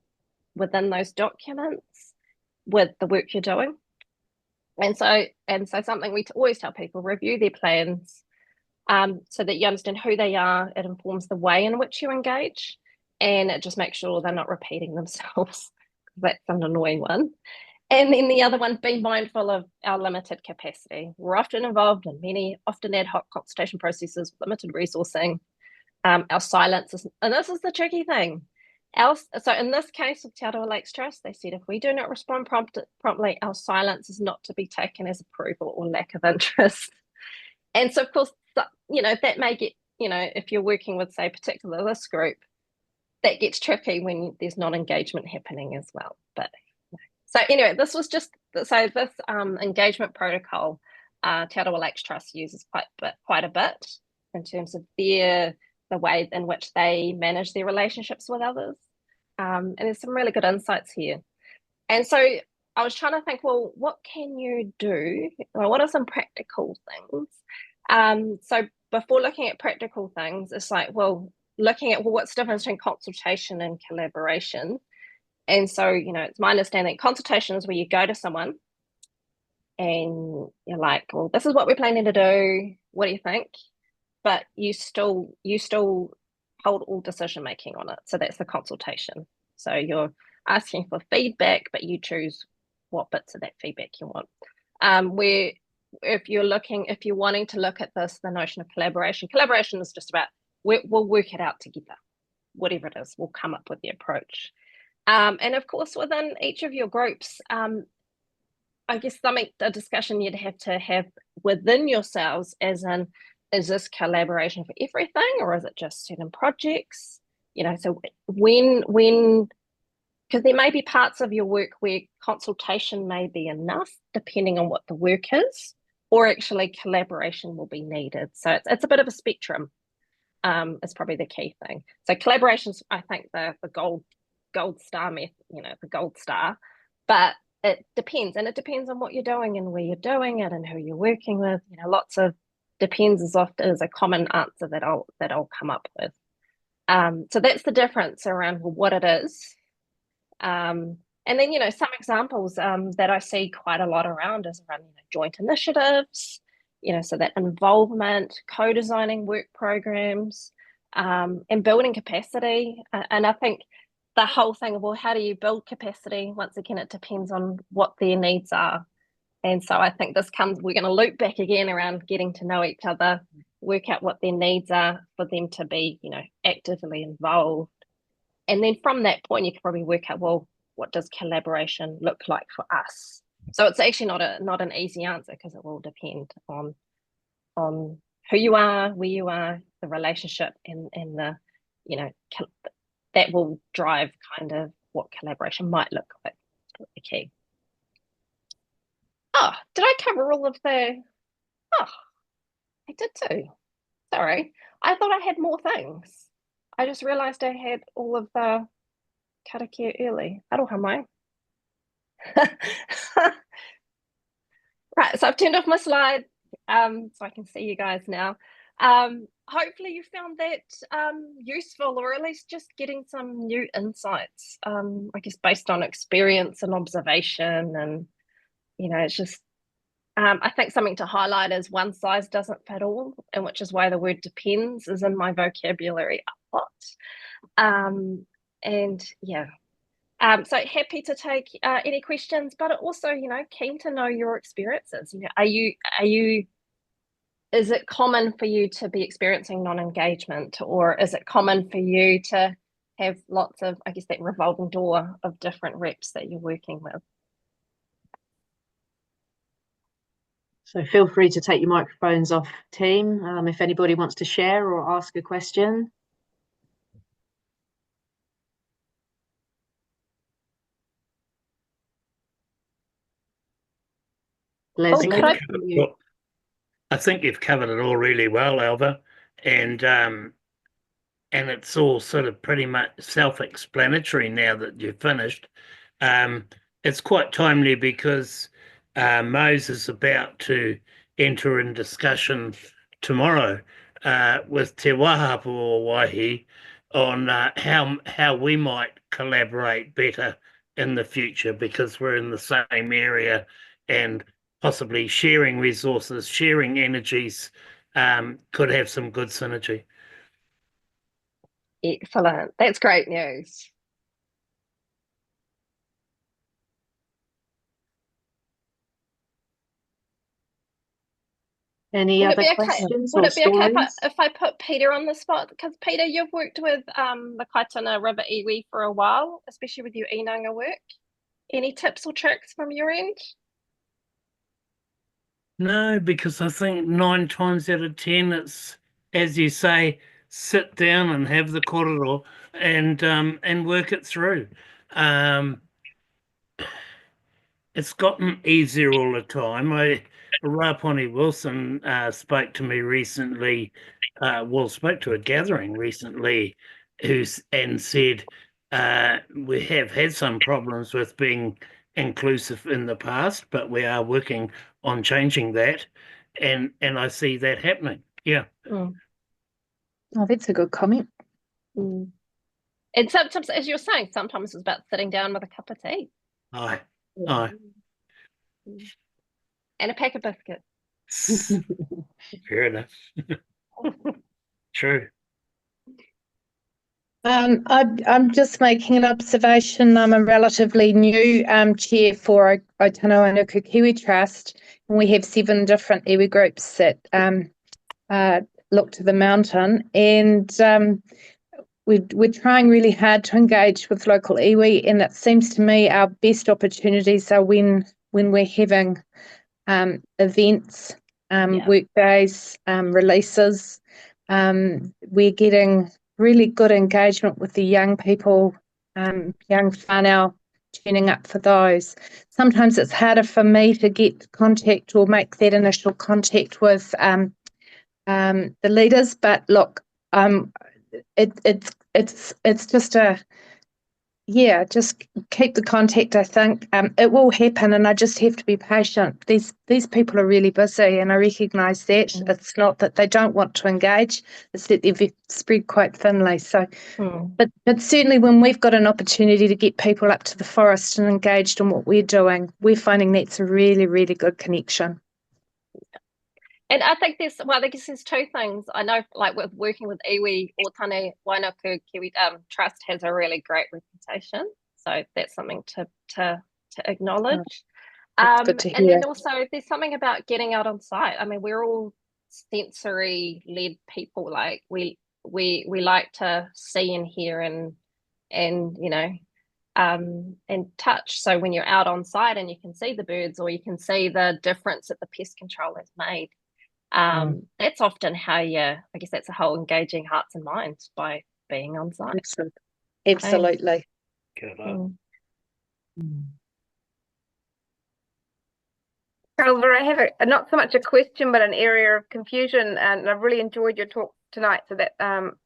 within those documents with the work you're doing. And so something we always tell people, review their plans so that you understand who they are. It informs the way in which you engage, and it just makes sure they're not repeating themselves. That's an annoying one. And then the other one, be mindful of our limited capacity. We're often involved in many, often ad hoc consultation processes, limited resourcing. Our silence is, and this is the tricky thing. So in this case of Te Aroha Lakes Trust, they said if we do not respond promptly, our silence is not to be taken as approval or lack of interest. And so, of course, that may get, if you're working with, say, particularly this group, that gets tricky when there's non-engagement happening as well. But so anyway, this engagement protocol, Te Aroha Lakes Trust uses quite a bit in terms of the way in which they manage their relationships with others. And there's some really good insights here. And so I was trying to think, well, what can you do? Well, what are some practical things? So before looking at practical things, it's like, well, looking at what's the difference between consultation and collaboration. And so, it's my understanding consultation is where you go to someone and you're like, well, this is what we're planning to do. What do you think? But you still hold all decision making on it. So that's the consultation. So you're asking for feedback, but you choose what bits of that feedback you want. Where if you're wanting to look at the notion of collaboration is just about we'll work it out together. Whatever it is, we'll come up with the approach. And of course, within each of your groups, I guess a discussion you'd have to have within yourselves, as in, is this collaboration for everything, or is it just certain projects? So because there may be parts of your work where consultation may be enough, depending on what the work is, or actually collaboration will be needed. So it's a bit of a spectrum. Is probably the key thing. So collaborations, I think, the gold star method, the gold star, but it depends, and it depends on what you're doing and where you're doing it and who you're working with. Lots of depends is often is a common answer that I'll come up with. So that's the difference around what it is. And then some examples that I see quite a lot around is around joint initiatives, so that involvement, co-designing work programs, and building capacity. And I think the whole thing of, well, how do you build capacity? Once again, it depends on what their needs are. And so I think we're going to loop back again around getting to know each other, work out what their needs are for them to be, actively involved. And then from that point, you can probably work out, well, what does collaboration look like for us? So it's actually not an easy answer, because it will depend on who you are, where you are, the relationship, and the that will drive kind of what collaboration might look like. The key. Oh, did I cover all of the? Oh, I did too. Sorry, I thought I had more things. I just realised I had all of the karakia early. Aroha mai. Right, so I've turned off my slide, so I can see you guys now. Hopefully you found that useful, or at least just getting some new insights, I guess based on experience and observation. And, it's just, I think something to highlight is one size doesn't fit all, and which is why the word depends is in my vocabulary a lot. And yeah. So happy to take any questions, but also, keen to know your experiences. Is it common for you to be experiencing non-engagement, or is it common for you to have lots of, I guess, that revolving door of different reps that you're working with? So feel free to take your microphones off, team, if anybody wants to share or ask a question. Leslie, I think you've covered it all really well, Alva, and it's all sort of pretty much self-explanatory now that you've finished. It's quite timely because Mose is about to enter in discussion tomorrow with Te Wahapu o Waihi on how we might collaborate better in the future, because we're in the same area, and possibly sharing resources, sharing energies could have some good synergy. Excellent. That's great news. Any other questions or stories? Would it be okay if I put Peter on the spot? Because Peter, you've worked with the Kaitana River iwi for a while, especially with your inanga work. Any tips or tricks from your end? No, because I think 9 times out of 10, it's, as you say, sit down and have the korero and work it through. It's gotten easier all the time. Raponi Wilson spoke to me recently, spoke to a gathering recently, and said we have had some problems with being inclusive in the past, but we are working on changing that, and I see that happening. Yeah. Oh, that's a good comment. And And sometimes, as you're saying, sometimes it's about sitting down with a cup of tea. Aye, aye. And a pack of biscuits. Fair enough. True. I'm just making an observation. I'm a relatively new chair for Aotearoa Kiwi Trust, and we have 7 different iwi groups that look to the mountain, and we're trying really hard to engage with local iwi, and it seems to me our best opportunities are when we're having events, work days, releases. We're getting really good engagement with the young people, young whānau tuning up for those. Sometimes it's harder for me to get contact or make that initial contact with the leaders, but look, it's just just keep the contact. I think it will happen, and I just have to be patient. These people are really busy, and I recognise that. It's not that they don't want to engage; it's that they've spread quite thinly. So, but certainly when we've got an opportunity to get people up to the forest and engaged in what we're doing, we're finding that's a really, really good connection. And I think I guess there's 2 things. I know, like with working with iwi or Tane Wainaku Kiwi Trust has a really great reputation. So that's something to acknowledge. Good to hear. And then also there's something about getting out on site. I mean, we're all sensory led people. Like we like to see and hear and and touch. So when you're out on site and you can see the birds, or you can see the difference that the pest control has made, that's often how I guess that's the whole engaging hearts and minds by being on site. Absolutely. Elva, I have not so much a question, but an area of confusion, and I've really enjoyed your talk tonight. So that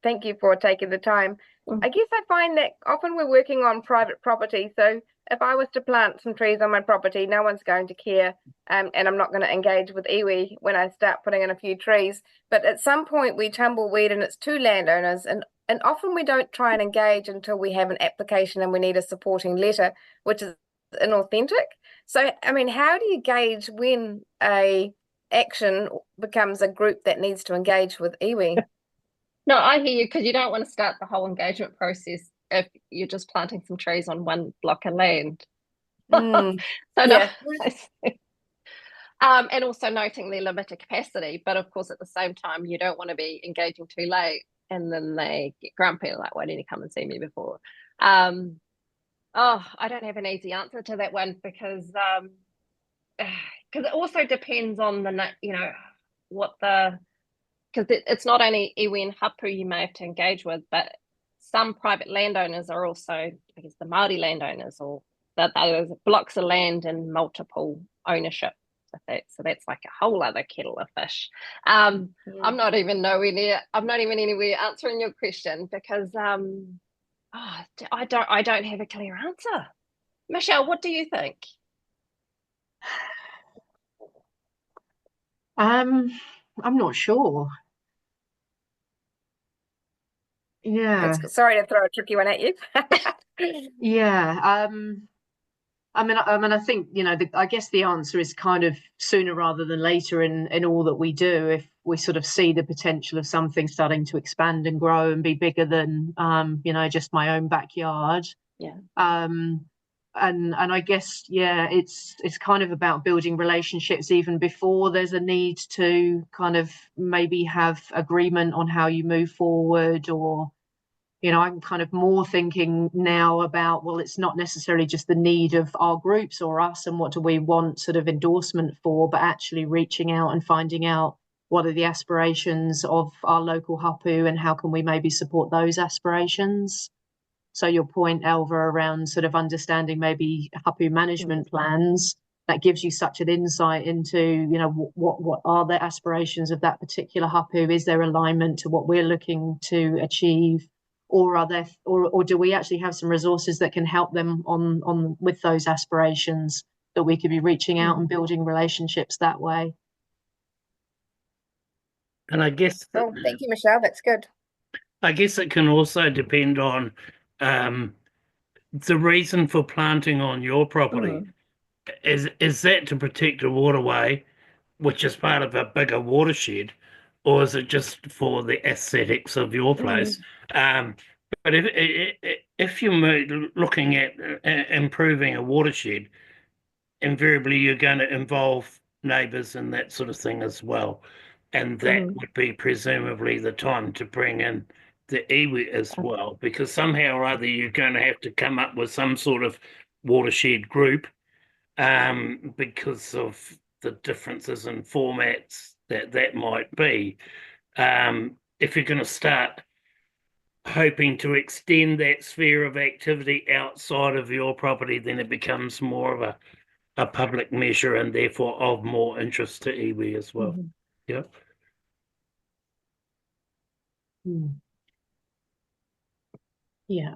thank you for taking the time. I guess I find that often we're working on private property. So if I was to plant some trees on my property, no one's going to care, and I'm not going to engage with iwi when I start putting in a few trees. But at some point we tumbleweed, and it's 2 landowners, and often we don't try and engage until we have an application and we need a supporting letter, which is inauthentic. So, I mean, how do you gauge when a action becomes a group that needs to engage with iwi? No, I hear you, because you don't want to start the whole engagement process if you're just planting some trees on one block of land. And also noting their limited capacity, but of course at the same time you don't want to be engaging too late and then they get grumpy, like, why didn't you come and see me before? I don't have an easy answer to that one, because it also depends on because it's not only iwi and hapu you may have to engage with, but some private landowners are also, I guess, the Māori landowners, or that there's blocks of land in multiple ownership. So that's like a whole other kettle of fish. I'm not even anywhere answering your question, because I don't have a clear answer. Michelle, what do you think? I'm not sure. Yeah. Sorry to throw a tricky one at you. Yeah. I mean, I think, I guess the answer is kind of sooner rather than later in all that we do. If we sort of see the potential of something starting to expand and grow and be bigger than, just my own backyard. Yeah. And I guess, it's kind of about building relationships even before there's a need to kind of maybe have agreement on how you move forward, or I'm kind of more thinking now about, well, it's not necessarily just the need of our groups or us and what do we want sort of endorsement for, but actually reaching out and finding out what are the aspirations of our local hapu and how can we maybe support those aspirations. So your point, Elva, around sort of understanding maybe hapu management plans, that gives you such an insight into, what are the aspirations of that particular hapu? Is there alignment to what we're looking to achieve? Or are there, or do we actually have some resources that can help them on with those aspirations, that we could be reaching out and building relationships that way? And I guess thank you, Michelle. That's good. I guess it can also depend on the reason for planting on your property, is that to protect a waterway, which is part of a bigger watershed, or is it just for the aesthetics of your place? But if you're looking at improving a watershed, invariably you're going to involve neighbours and that sort of thing as well, and that would be presumably the time to bring in the iwi as well, because somehow or other you're going to have to come up with some sort of watershed group, because of the differences in formats that might be. If you're going to start hoping to extend that sphere of activity outside of your property, then it becomes more of a public measure and therefore of more interest to iwi as well. Yeah. Yeah.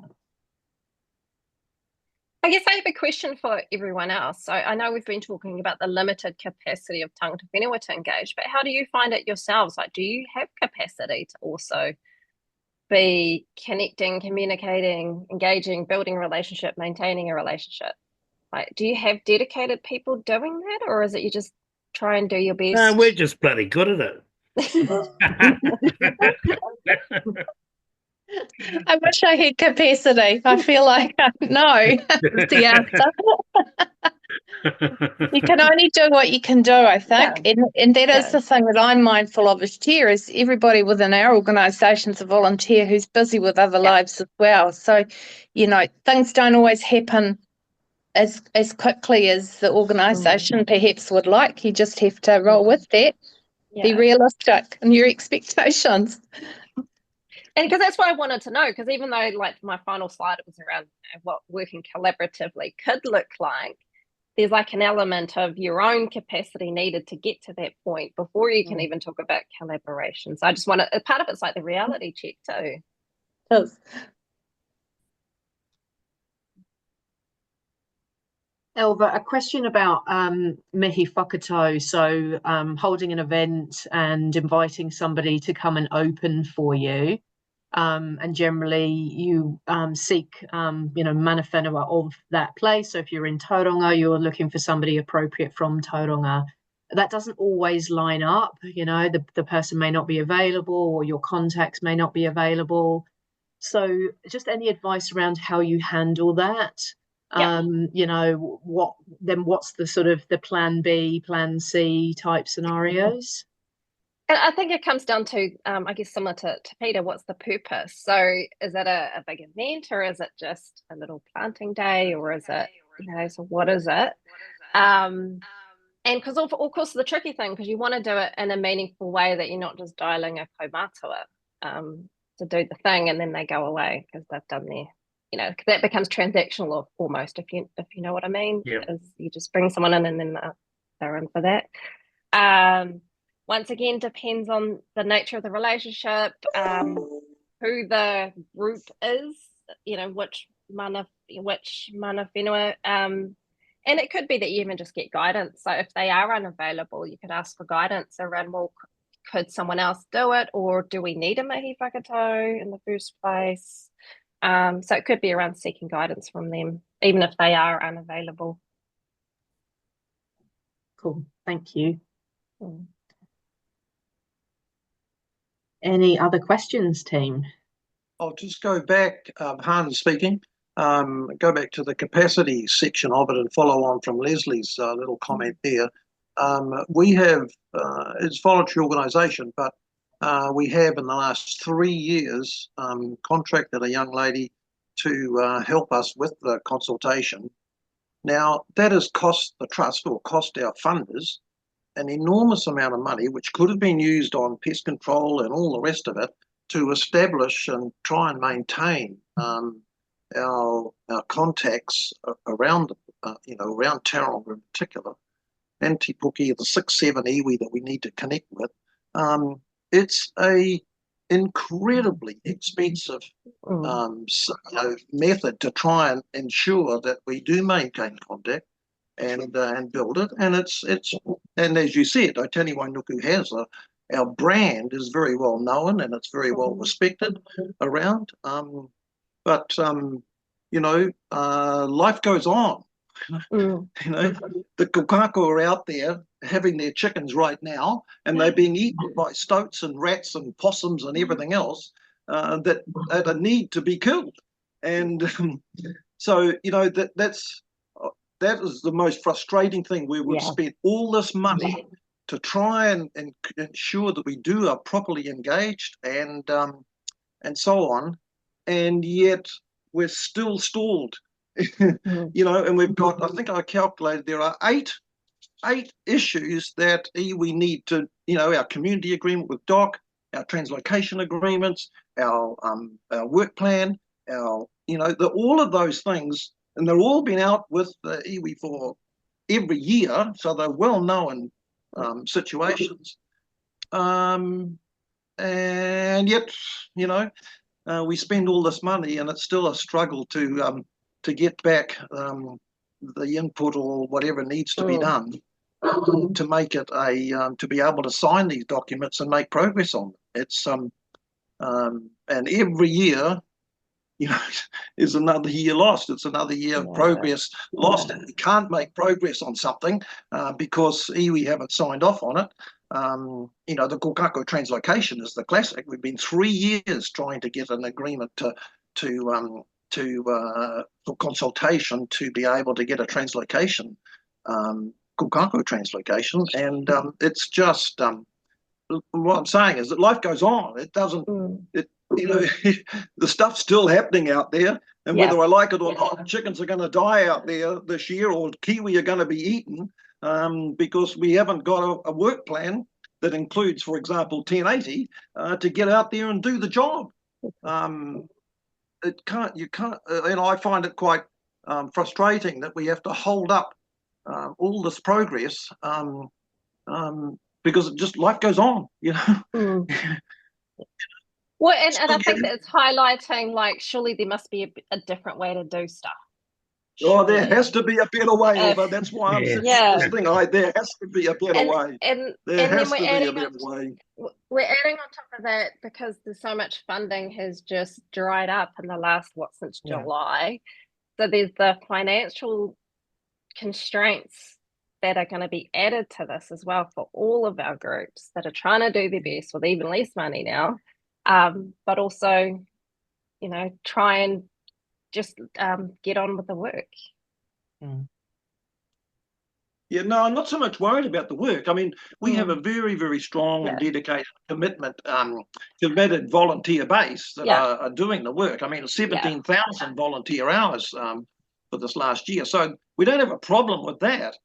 I guess I have a question for everyone else. So I know we've been talking about the limited capacity of tangata whenua to engage, but how do you find it yourselves? Like, do you have capacity to also be connecting, communicating, engaging, building a relationship, maintaining a relationship? Like, do you have dedicated people doing that, or is it you just try and do your best? No, we're just bloody good at it. I wish I had capacity. I feel like no, is the answer. You can only do what you can do, I think. And that is the thing that I'm mindful of as chair, is everybody within our organisation's a volunteer who's busy with other lives as well. So, things don't always happen as quickly as the organisation perhaps would like. You just have to roll with that. Be realistic in your expectations. And because that's what I wanted to know, because even though like my final slide was around what working collaboratively could look like, there's like an element of your own capacity needed to get to that point before you can even talk about collaboration. So I just want to, part of it's like the reality check too. It is. Elva, a question about mihi whakatau, so holding an event and inviting somebody to come and open for you. And generally you seek, mana whenua of that place. So if you're in Tauranga, you're looking for somebody appropriate from Tauranga. That doesn't always line up, the person may not be available or your contacts may not be available. So just any advice around how you handle that? What's the sort of the plan B, plan C type scenarios? And I think it comes down to, I guess, similar to Peter, what's the purpose? So is it a big event, or is it just a little planting day, or is it, so what is it? And because of course the tricky thing, because you want to do it in a meaningful way that you're not just dialing a kaumātua to do the thing and then they go away because they've done their, that becomes transactional almost, if you know what I mean. Is you just bring someone in and then they're in for that. Once again, depends on the nature of the relationship, who the group is, which mana whenua, and it could be that you even just get guidance. So if they are unavailable, you could ask for guidance around, well, could someone else do it, or do we need a mihi whakatau in the first place? So it could be around seeking guidance from them, even if they are unavailable. Cool, thank you. Any other questions, team? I'll just go back, Hans speaking, go back to the capacity section of it and follow on from Leslie's little comment there. We have, it's a voluntary organisation, but we have in the last 3 years contracted a young lady to help us with the consultation. Now, that has cost the trust, or cost our funders, an enormous amount of money, which could have been used on pest control and all the rest of it, to establish and try and maintain our contacts around, around Tauranga in particular, and Te Puke, the 6-7 iwi that we need to connect with. It's a incredibly expensive method to try and ensure that we do maintain contact and build it. And and as you said, Tautani Wainuku has our brand is very well known and it's very well respected around. but life goes on. Mm. The kokako are out there having their chickens right now, and they're being eaten by stoats and rats and possums and everything else that need to be killed. And so that is the most frustrating thing, where we've spent all this money to try and ensure that we are properly engaged and so on, and yet we're still stalled. And we've got, I think I calculated, there are eight issues that we need to, our community agreement with DOC, our translocation agreements, our work plan, all of those things, and they've all been out with the iwi for every year, so they're well-known situations. And yet, we spend all this money, and it's still a struggle to get back the input or whatever needs to be done to make it to be able to sign these documents and make progress on them. It's and every year, is another year lost. It's another year of progress lost. And we can't make progress on something because iwi haven't signed off on it. The kokako translocation is the classic. We've been 3 years trying to get an agreement for consultation to be able to get a translocation, kokako translocation, and it's just what I'm saying is that life goes on. It doesn't. The stuff's still happening out there, and whether I like it or not, chickens are going to die out there this year, or kiwi are going to be eaten because we haven't got a work plan that includes, for example, 1080 to get out there and do the job. You can't, I find it quite frustrating that we have to hold up all this progress because life goes on, Well, and I think that's highlighting, like, surely there must be a different way to do stuff. Surely. There has to be a better way, Eva. That's why I'm saying this thing. There has to be a better way. There has to be a better way. We're adding on top of that, because there's so much funding has just dried up in the last, since July. So there's the financial constraints that are going to be added to this as well for all of our groups that are trying to do their best with even less money now. But also, try and just get on with the work. Yeah, no, I'm not so much worried about the work. I mean, we have a very, very strong and dedicated committed volunteer base that are doing the work. I mean, 17,000 volunteer hours for this last year. So we don't have a problem with that.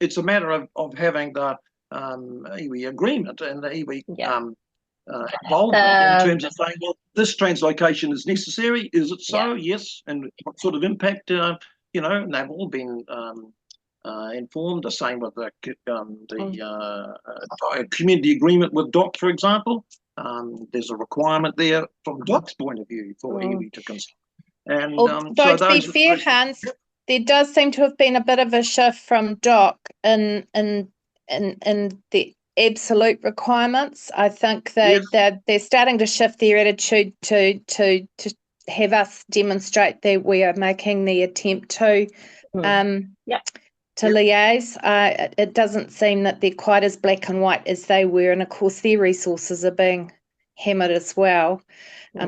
It's a matter of having the iwi agreement and the iwi involvement in terms of saying, well, this translocation is necessary. Is it so? Yes. And what sort of impact, and they've all been informed. The same with the community agreement with DOC, for example. There's a requirement there from DOC's point of view for iwi to consult. And so to be fair, Hans, there does seem to have been a bit of a shift from DOC in the absolute requirements. I think they're starting to shift their attitude to have us demonstrate that we are making the attempt to liaise. It doesn't seem that they're quite as black and white as they were, and of course their resources are being hammered as well.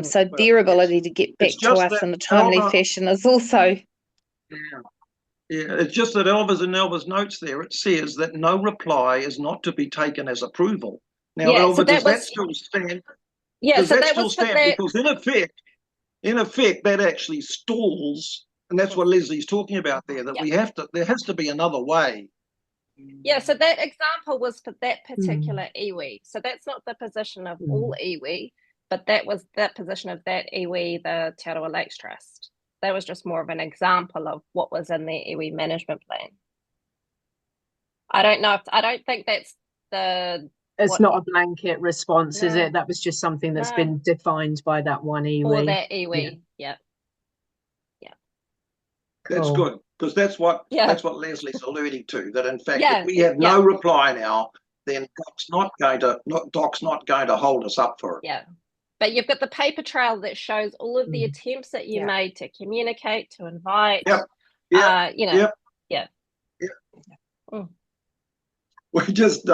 So their ability to get back to us in a timely fashion is also. Yeah, it's just that Elva's notes there, it says that no reply is not to be taken as approval. Now, Elva, does that still stand? Yeah, does that still stand? Because in effect, that actually stalls, and that's what Leslie's talking about there, that there has to be another way. Yeah, so that example was for that particular iwi. So that's not the position of all iwi, but that was that position of that iwi, the Te Aroha Lakes Trust. That was just more of an example of what was in the iwi management plan. I don't think that's it's not a blanket response, is it? That was just something that's been defined by that one iwi. For that iwi, yeah. That's good, because that's what Leslie's alluding to, that in fact, if we have no reply now, then DOC's not going to hold us up for it. Yeah. But you've got the paper trail that shows all of the attempts that you made to communicate, to invite. Yep. You know. Yep. Yeah. Mm. We just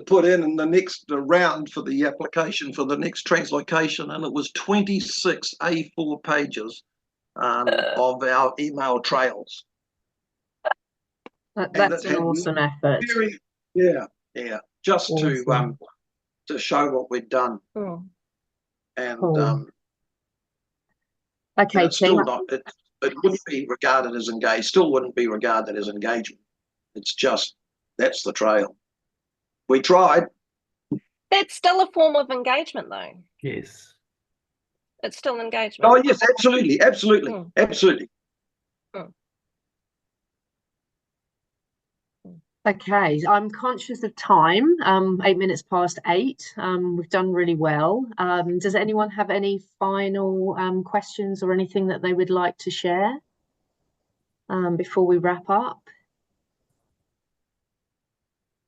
put in the next round for the application for the next translocation, and it was 26 A4 pages of our email trails. That's an awesome effort. Just awesome. To show what we'd done. And cool. Okay, it's still not. It wouldn't be regarded as engaged. Still wouldn't be regarded as engagement. It's just that's the trail. We tried. That's still a form of engagement, though. Yes. It's still engagement. Oh yes, absolutely. Okay, I'm conscious of time. 8 minutes past 8. We've done really well. Does anyone have any final questions or anything that they would like to share before we wrap up?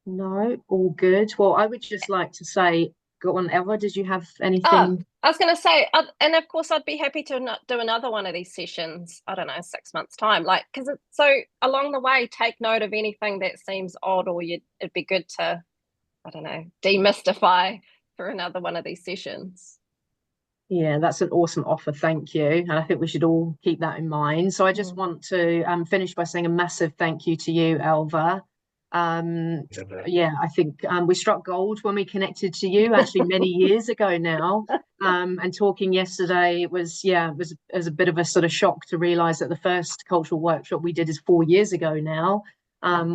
No, all good. Well, I would just like to say, go on, Elva, did you have anything? I was going to say, and of course, I'd be happy to do another one of these sessions, I don't know, 6 months' time. Like, because so along the way, take note of anything that seems odd, or it'd be good to, I don't know, demystify for another one of these sessions. Yeah, that's an awesome offer. Thank you. And I think we should all keep that in mind. So I just want to finish by saying a massive thank you to you, Elva. Yeah, I think we struck gold when we connected to you actually many years ago now. And talking yesterday was a bit of a sort of shock to realize that the first cultural workshop we did is 4 years ago now,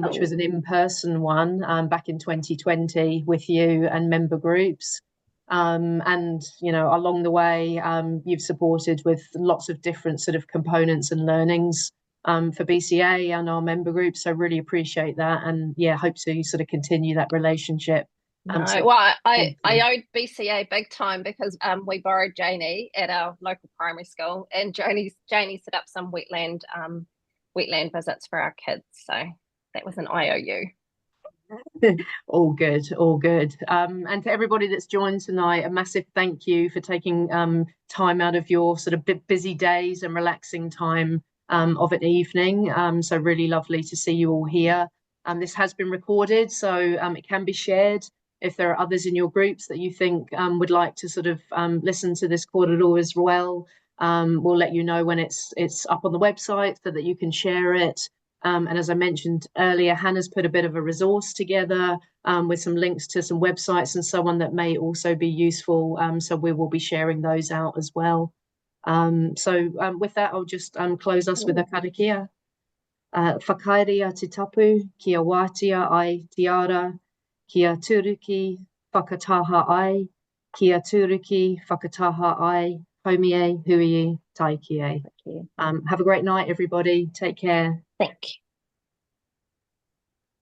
which was an in-person one back in 2020 with you and member groups. And you know, along the way you've supported with lots of different sort of components and learnings for BCA and our member groups. So really appreciate that, and yeah, hope to sort of continue that relationship. Well, I owed BCA big time because we borrowed Janie at our local primary school, and Janie set up some wetland visits for our kids. So that was an IOU. All good. And to everybody that's joined tonight, a massive thank you for taking time out of your sort of busy days and relaxing time of an evening. So really lovely to see you all here. This has been recorded, so it can be shared. If there are others in your groups that you think would like to sort of listen to this korero as well, we'll let you know when it's up on the website so that you can share it. And as I mentioned earlier, Hannah's put a bit of a resource together with some links to some websites and so on that may also be useful. So we will be sharing those out as well. So with that, I'll just close us with a karakia. Whakairea te tapu, kia wātia ai te ara, kia turuki whakataha ai, kia turuki whakataha ai, haumie hui tai ki e. Have a great night, everybody. Take care. Thank you.